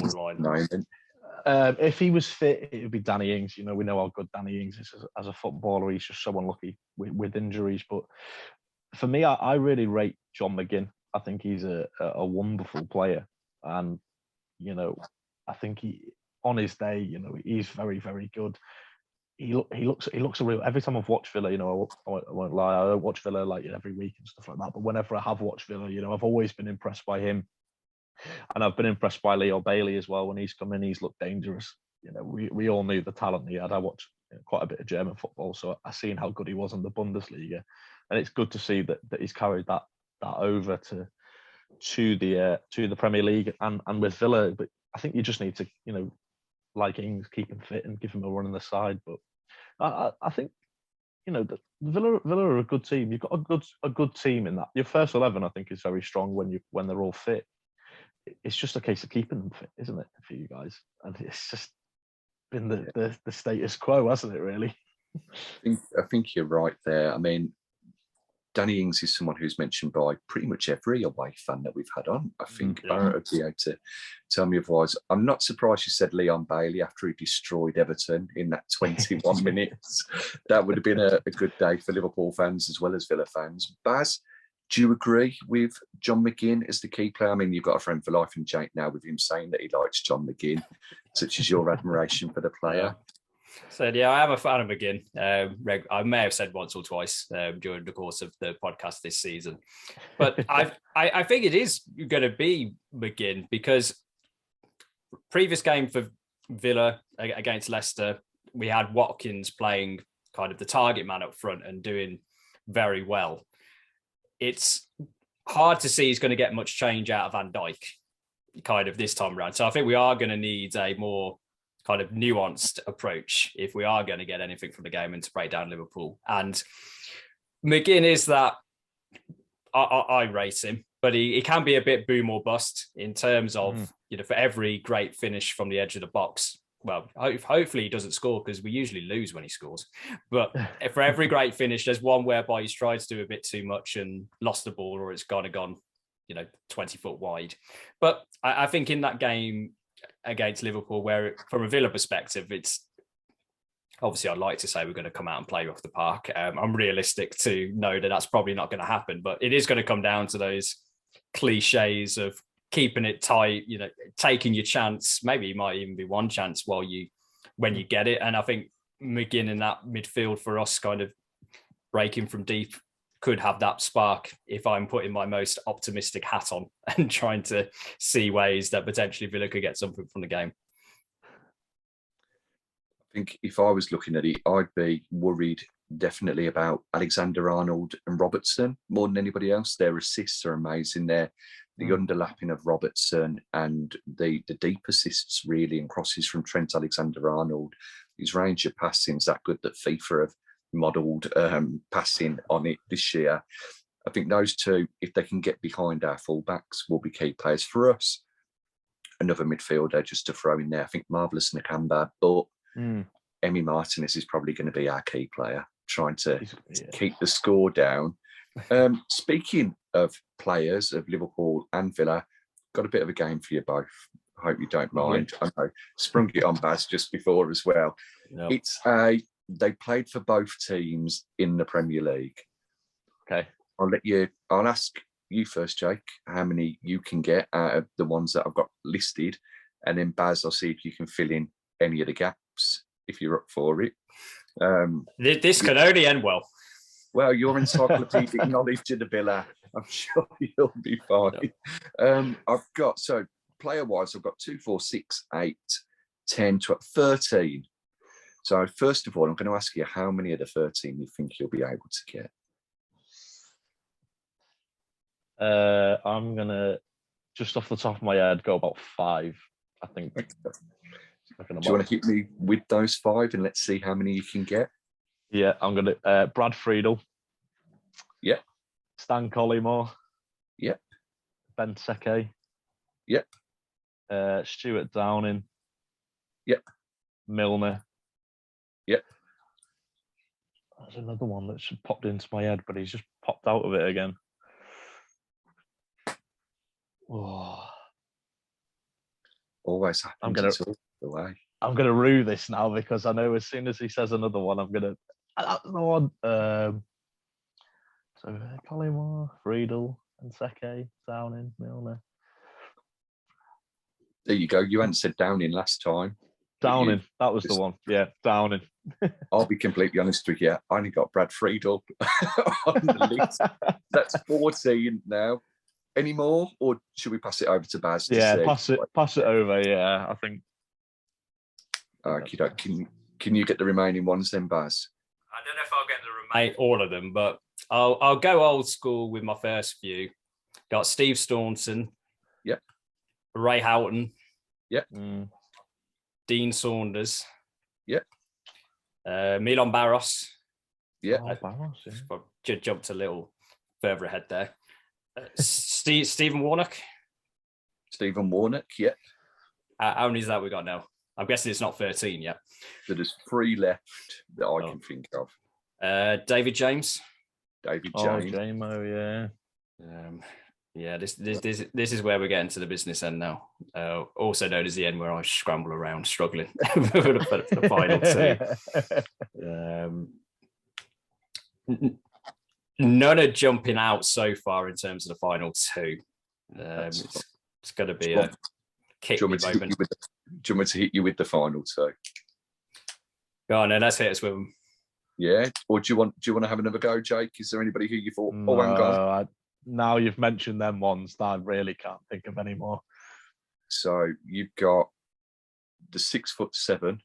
he was fit, it would be Danny Ings. We know how good Danny Ings is as a footballer. He's just so unlucky with injuries. But for me, I really rate John McGinn. I think he's a wonderful player, and I think on his day, he's very, very good. He looks a real. Every time I've watched Villa, I won't lie, I don't watch Villa like every week and stuff like that. But whenever I have watched Villa, I've always been impressed by him, and I've been impressed by Leo Bailey as well. When he's come in, he's looked dangerous. We all knew the talent he had. I watched quite a bit of German football, so I seen how good he was in the Bundesliga, and it's good to see that he's carried that over to the Premier League and with Villa. But I think you just need to like Ings, keep him fit and give him a run on the side. But I think that Villa are a good team. You've got a good team in that. Your first 11, I think, is very strong when they're all fit. It's just a case of keeping them fit, isn't it, for you guys? And it's just been the status quo, hasn't it? Really. I think you're right there. I mean, Danny Ings is someone who's mentioned by pretty much every away fan that we've had on. I think Barrett would be able to tell me otherwise. I'm not surprised you said Leon Bailey after he destroyed Everton in that 21 minutes. That would have been a good day for Liverpool fans as well as Villa fans. Baz, do you agree with John McGinn as the key player? I mean, you've got a friend for life in Jake now with him saying that he likes John McGinn, such as your admiration for the player. So I am a fan of McGinn. I may have said once or twice during the course of the podcast this season, but I think it is going to be McGinn, because previous game for Villa against Leicester, we had Watkins playing kind of the target man up front and doing very well. It's hard to see he's going to get much change out of Van Dijk kind of this time around. So I think we are going to need a more kind of nuanced approach if we are going to get anything from the game and to break down Liverpool. And McGinn is that, I rate him, but he can be a bit boom or bust in terms of, for every great finish from the edge of the box. Well, hopefully he doesn't score, because we usually lose when he scores. But for every great finish, there's one whereby he's tried to do a bit too much and lost the ball, or it's gone 20 foot wide. But I think in that game against Liverpool, where from a Villa perspective, it's obviously, I'd like to say we're going to come out and play off the park. I'm realistic to know that that's probably not going to happen, but it is going to come down to those cliches of keeping it tight, taking your chance. Maybe it might even be one chance when you get it. And I think McGinn in that midfield for us, kind of breaking from deep, could have that spark if I'm putting my most optimistic hat on and trying to see ways that potentially Villa could get something from the game. I think if I was looking at it, I'd be worried definitely about Alexander-Arnold and Robertson more than anybody else. Their assists are amazing. Their the underlapping of Robertson and the deep assists really and crosses from Trent Alexander-Arnold. His range of passing is that good that FIFA have modelled passing on it this year. I think those two, if they can get behind our fullbacks, will be key players for us. Another midfielder just to throw in there, I think Marvelous Nakamba, but Emi Martinez is probably going to be our key player, trying to keep the score down. Speaking of players of Liverpool and Villa, got a bit of a game for you both. I hope you don't mind. I know, sprung it on Baz just before as well. Nope. They played for both teams in the Premier League. Okay. I'll ask you first, Jake, how many you can get out of the ones that I've got listed. And then Baz, I'll see if you can fill in any of the gaps, if you're up for it. This could only end well. Well, your encyclopedic knowledge of the Villa, I'm sure you'll be fine. I've got, so player-wise, I've got 2, 4, 6, 8, 10, 12, 13. So first of all, I'm going to ask you how many of the 13 you think you'll be able to get. I'm going to, just off the top of my head, go about 5, I think. Okay. Do you want to hit me with those 5 and let's see how many you can get? Yeah, I'm going to, Brad Friedel. Yep. Stan Collymore. Yep. Ben Seke. Yep. Stuart Downing. Yep. Milner. Yep. There's another one that's popped into my head, but he's just popped out of it again. Oh. Always happens. I'm gonna rue this now because I know as soon as he says another one, I'm gonna. That's the one. So Collymore, Friedel, and Seke, Downing, Milner. There you go. You hadn't said Downing last time. Downing, that was the one. Yeah, Downing. I'll be completely honest with you. I only got Brad Friedel on the list. That's 14 now. Any more, or should we pass it over to Baz? Yeah, pass it over. Yeah, I think. Can you get the remaining ones then, Baz? I don't know if I'll get the remaining all of them, but I'll go old school with my first few. Got Steve Staunton. Yep. Ray Houghton. Yep. Dean Saunders. Yep. Milan Barros. Yep. Barros, yeah. Just jumped a little further ahead there. Stephen Warnock. Stephen Warnock, yeah. How many is that we got now? I'm guessing it's not 13 yet. So there's 3 left that I can think of. David James. David James. Jamo, yeah. This is where we're getting to the business end now. Also known as the end where I scramble around struggling for the final 2. None are jumping out so far in terms of the final 2. It's going to be a kick moment. Do you want me to hit you with the final 2? Go on, then let's hit us with them. Yeah, or do you want to have another go, Jake? Is there anybody who you thought? Now you've mentioned them ones, I really can't think of any more. So you've got the 6'7"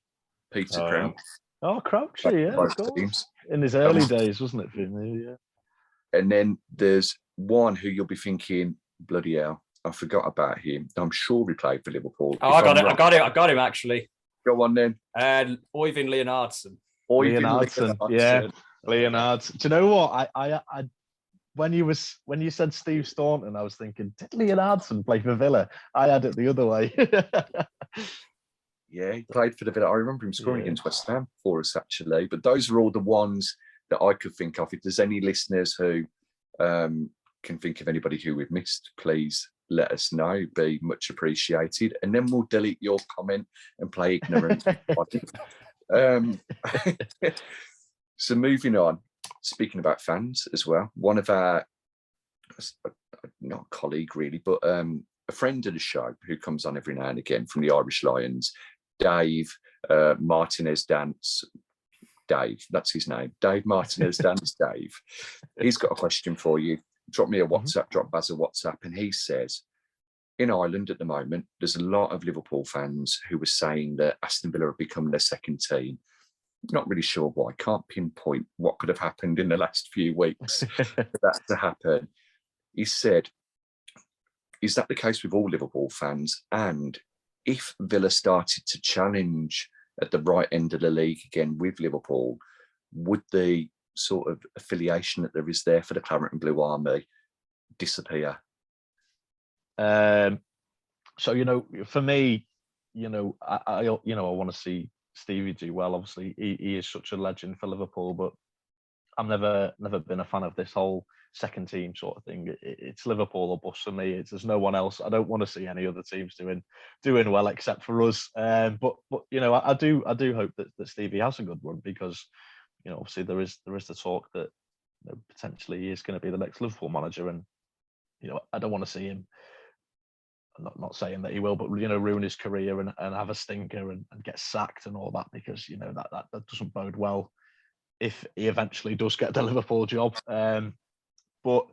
Peter Crouch. Oh, Crouchy, yeah, of course. Teams. In his early days, wasn't it, for me? Yeah. And then there's one who you'll be thinking, bloody hell, I forgot about him. I'm sure he played for Liverpool. Oh, I got him actually. Go on then. Oyvind Leonardson. Yeah, Leonardson. Do you know what? I when you said Steve Staunton, I was thinking, did Leonardson play for Villa? I had it the other way. Yeah, he played for the Villa. I remember him scoring against West Ham for us, actually. But those are all the ones that I could think of. If there's any listeners who can think of anybody who we've missed, please let us know. It'd be much appreciated. And then we'll delete your comment and play ignorant. So moving on, speaking about fans as well, one of our, not a colleague really, but a friend of the show who comes on every now and again from the Irish Lions, Dave Martinez Dance. Dave, that's his name. Dave Martinez Dance Dave. He's got a question for you. Drop me a WhatsApp, drop Baz a WhatsApp, and he says, in Ireland at the moment, there's a lot of Liverpool fans who are saying that Aston Villa have become their second team. Not really sure why. Can't pinpoint what could have happened in the last few weeks for that to happen. He said, is that the case with all Liverpool fans? And if Villa started to challenge at the right end of the league again with Liverpool, would the sort of affiliation that there is there for the Claret and Blue Army disappear? So, for me, I want to see Stevie do well. Obviously, he is such a legend for Liverpool, but I've never been a fan of this whole second team sort of thing. It's Liverpool or bust for me. There's no one else. I don't want to see any other teams doing well except for us. But I do hope that Stevie has a good run, because obviously there is the talk that potentially he is going to be the next Liverpool manager, and I don't want to see him. I'm not saying that he will, but ruin his career and have a stinker and get sacked and all that, because that doesn't bode well if he eventually does get the Liverpool job. But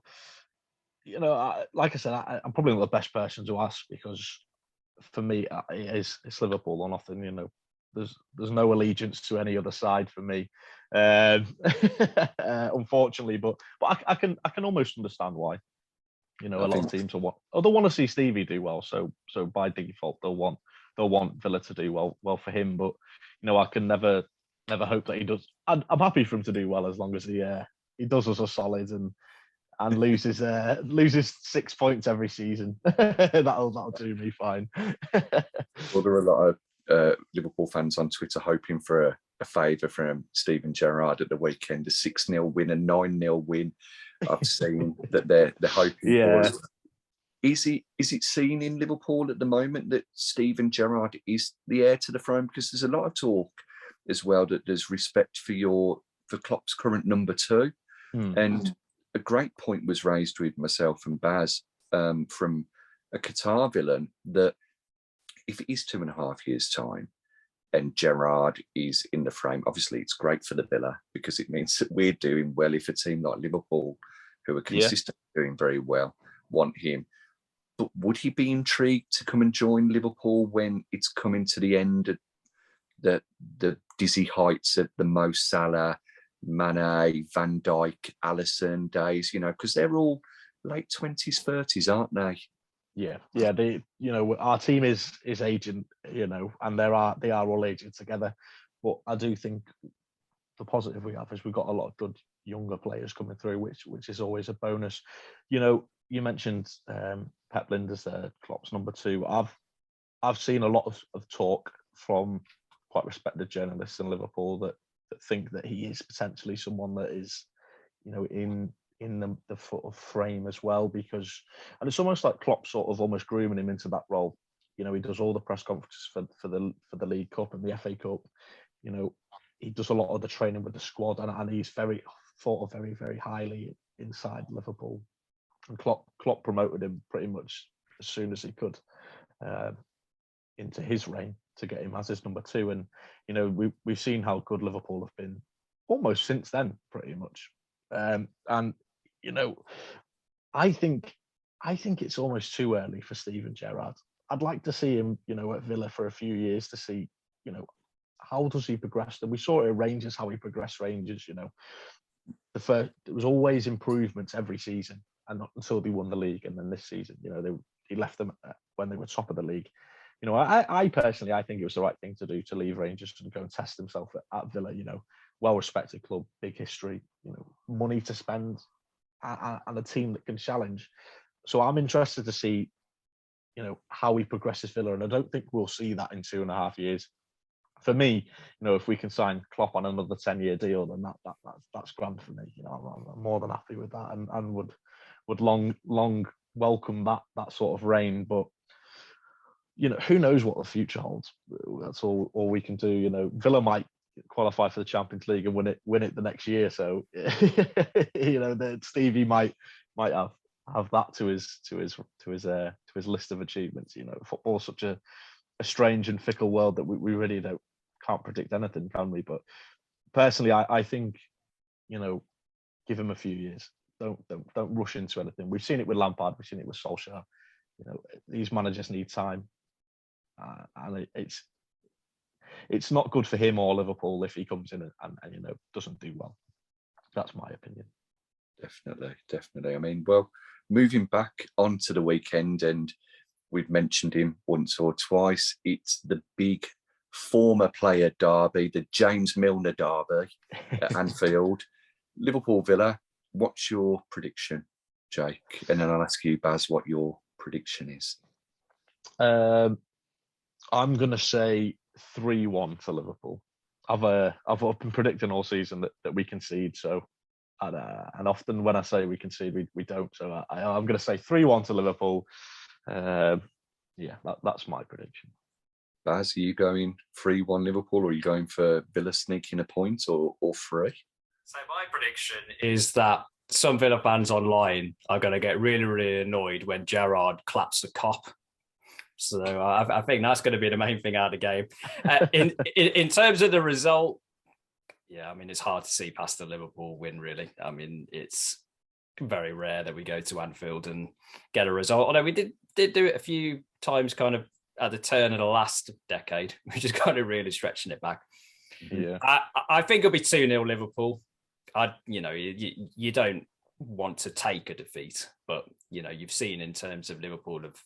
like I said, I'm probably not the best person to ask, because for me it's Liverpool or nothing. There's no allegiance to any other side for me, unfortunately. But I can almost understand why. A lot of teams they'll want to see Stevie do well, so by default they'll want Villa to do well for him. But I can never hope that he does. I'm happy for him to do well, as long as he does us a solid and loses 6 points every season. that'll do me fine. Well, there are a lot of Liverpool fans on Twitter hoping for a favour from Steven Gerrard at the weekend, a 6-0 win, a 9-0 win. I've seen that they're hoping for. Is it seen in Liverpool at the moment that Steven Gerrard is the heir to the throne? Because there's a lot of talk as well that there's respect for Klopp's current number 2. And a great point was raised with myself and Baz from a Qatar villain, that if it is 2.5 years' time and Gerrard is in the frame, obviously it's great for the Villa, because it means that we're doing well. If a team like Liverpool, who are consistently doing very well, want him. But would he be intrigued to come and join Liverpool when it's coming to the end of the dizzy heights of the Mo Salah, Mane, Van Dijk, Alisson days, because they're all late 20s, 30s, aren't they? Yeah. They, our team is aging, and they are all aging together. But I do think the positive we have is we've got a lot of good younger players coming through, which is always a bonus. You mentioned Pep Lijnders, Klopp's number 2. I've seen a lot of talk from quite respected journalists in Liverpool that think that he is potentially someone that is, in the sort of frame as well, because, and it's almost like Klopp sort of almost grooming him into that role. He does all the press conferences for the League Cup and the FA Cup. He does a lot of the training with the squad, and he's thought of very, very highly inside Liverpool. And Klopp promoted him pretty much as soon as he could into his reign to get him as his number 2. And we've seen how good Liverpool have been almost since then, pretty much. And I think it's almost too early for Steven Gerrard. I'd like to see him, at Villa for a few years to see, how does he progress? And we saw it at Rangers, how he progressed Rangers. It was always improvements every season, and not until they won the league. And then this season, he left them when they were top of the league. I personally, I think it was the right thing to do to leave Rangers and go and test himself at Villa. Well-respected club, big history, money to spend, and a team that can challenge. So I'm interested to see, how he progresses Villa, and I don't think we'll see that in 2.5 years. For me, if we can sign Klopp on another 10-year deal, then that's grand for me. I'm more than happy with that, and would long welcome that sort of reign. But who knows what the future holds? That's all we can do. Villa might qualify for the Champions League and win it the next year. So that Stevie might have that to his list of achievements. Football's such a strange and fickle world that we really can't predict anything, can we? But personally, I think give him a few years. Don't rush into anything. We've seen it with Lampard. We've seen it with Solskjaer. These managers need time, and it's not good for him or Liverpool if he comes in and doesn't do well. That's my opinion. Definitely. I mean, well, moving back onto the weekend, and we've mentioned him once or twice. It's the big former player derby, the James Milner derby at Anfield. Liverpool Villa, what's your prediction, Jake? And then I'll ask you, Baz, what your prediction is. I'm going to say 3-1 for Liverpool. I've been predicting all season that we concede, so and often when I say we concede, we don't. So I'm going to say 3-1 to Liverpool. That's my prediction. Baz, are you going 3-1 Liverpool, or are you going for Villa sneaking a point, or 3? So my prediction is that some Villa fans online are going to get really, really annoyed when Gerrard claps the cop. So I think that's going to be the main thing out of the game. In terms of the result, yeah, I mean, it's hard to see past the Liverpool win, really. I mean, it's very rare that we go to Anfield and get a result. Although we did do it a few times kind of at the turn of the last decade, which is kind of really stretching it back. Yeah, I think it'll be 2-0 Liverpool. You don't want to take a defeat, but, you've seen in terms of Liverpool have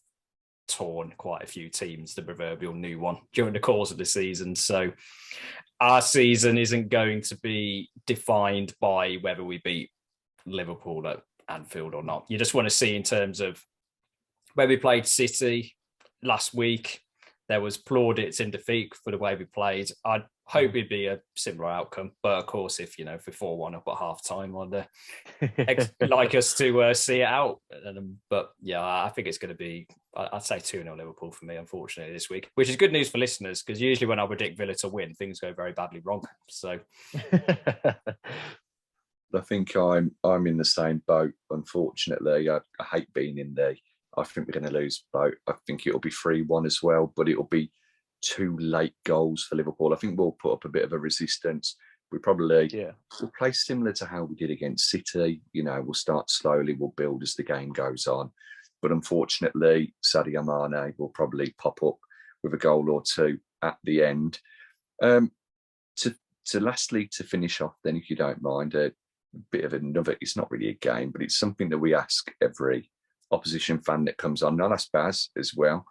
torn quite a few teams, the proverbial new one, during the course of the season. So our season isn't going to be defined by whether we beat Liverpool at Anfield or not. You just want to see in terms of where we played City last week, there was plaudits in defeat for the way we played. I'd hope it'd be a similar outcome, but of course, if we're 4-1 up at half time, I'd like us to see it out. But yeah, I think it's going to be, I'd say 2-0 Liverpool for me, unfortunately, this week, which is good news for listeners, because usually when I predict Villa to win, things go very badly wrong. So I think I'm in the same boat, unfortunately. I hate being in there. I think we're going to lose both. I think it'll be 3-1 as well, but it'll be 2 late goals for Liverpool. I think we'll put up a bit of a resistance. We probably will play similar to how we did against City. We'll start slowly, we'll build as the game goes on. But unfortunately, Sadio Mane will probably pop up with a goal or 2 at the end. Lastly, to finish off, then, if you don't mind, a bit of another, it's not really a game, but it's something that we ask every opposition fan that comes on. I'll ask Baz as well.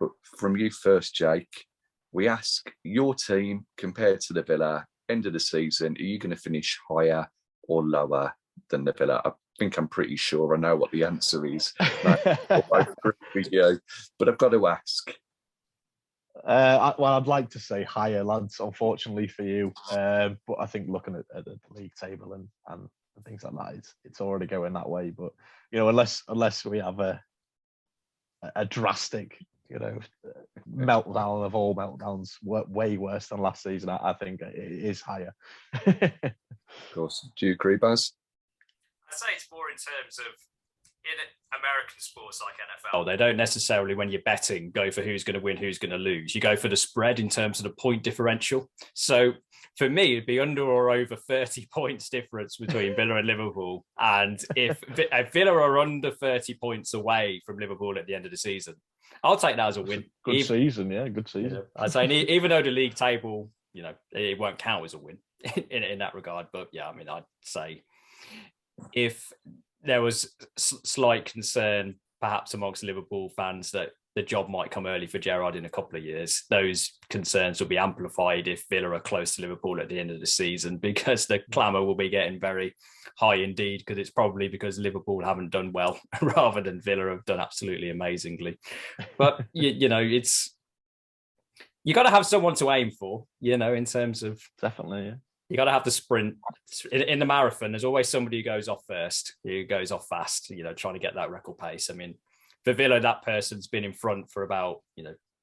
But from you first, Jake, we ask your team compared to the Villa, end of the season, are you going to finish higher or lower than the Villa? I think I'm pretty sure I know what the answer is. I agree with you, but I've got to ask. I'd like to say higher, lads, unfortunately for you. But I think looking at the league table and things like that, it's already going that way. But, unless we have a drastic, meltdown of all meltdowns, way worse than last season, I think it is higher. Of course. Do you agree, Baz? I'd say it's more in terms of in American sports like NFL, they don't necessarily, when you're betting, go for who's going to win, who's going to lose. You go for the spread in terms of the point differential. So for me, it'd be under or over 30 points difference between Villa and Liverpool. And if Villa are under 30 points away from Liverpool at the end of the season, I'll take that as a win. Good season. I'd say even though the league table, it won't count as a win in that regard. But yeah, I mean, I'd say if there was slight concern, perhaps amongst Liverpool fans, that the job might come early for Gerrard in a couple of years, those concerns will be amplified if Villa are close to Liverpool at the end of the season, because the clamour will be getting very high indeed, because it's probably because Liverpool haven't done well rather than Villa have done absolutely amazingly. But, it's, you got to have someone to aim for, in terms of... Definitely, yeah. You got to have the sprint. In the marathon, there's always somebody who goes off first, who goes off fast, trying to get that record pace. I mean, for Villa, that person's been in front for about,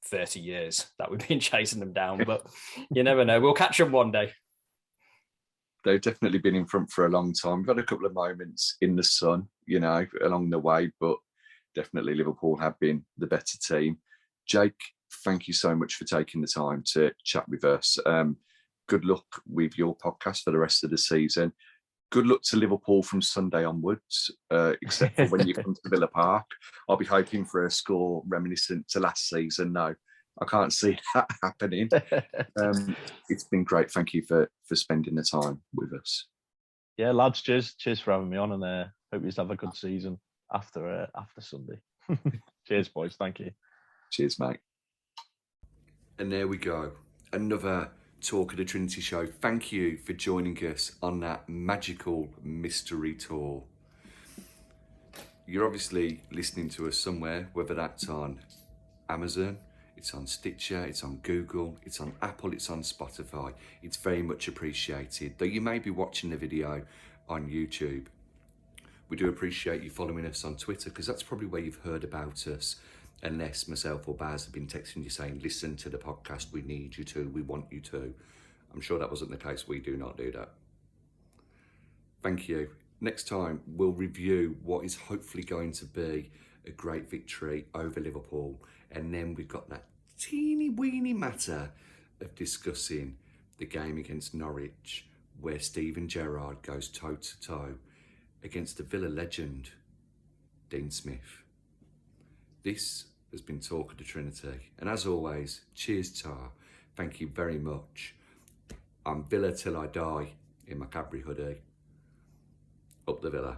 30 years that we've been chasing them down, but you never know. We'll catch them one day. They've definitely been in front for a long time. We've had a couple of moments in the sun, along the way, but definitely Liverpool have been the better team. Jake, thank you so much for taking the time to chat with us. Good luck with your podcast for the rest of the season. Good luck to Liverpool from Sunday onwards, except for when you come to Villa Park. I'll be hoping for a score reminiscent to last season. No, I can't see that happening. It's been great. Thank you for spending the time with us. Yeah, lads, cheers for having me on, and hope you have a good season. after Sunday. Cheers, boys. Thank you. Cheers, mate. And there we go. Another Talk of the Trinity show. Thank you for joining us on that magical mystery tour. You're obviously listening to us somewhere, whether that's on Amazon, it's on Stitcher, it's on Google, it's on Apple, it's on Spotify. It's very much appreciated. Though you may be watching the video on YouTube, we do appreciate you following us on Twitter, because that's probably where you've heard about us, unless myself or Baz have been texting you saying, listen to the podcast, we need you to, we want you to. I'm sure that wasn't the case. We do not do that. Thank you. Next time, we'll review what is hopefully going to be a great victory over Liverpool. And then we've got that teeny weeny matter of discussing the game against Norwich, where Steven Gerrard goes toe to toe against the Villa legend, Dean Smith. This has been Talk of the Trinity. And as always, cheers, Tar. Thank you very much. I'm Villa till I die in my Cadbury hoodie. Up the Villa.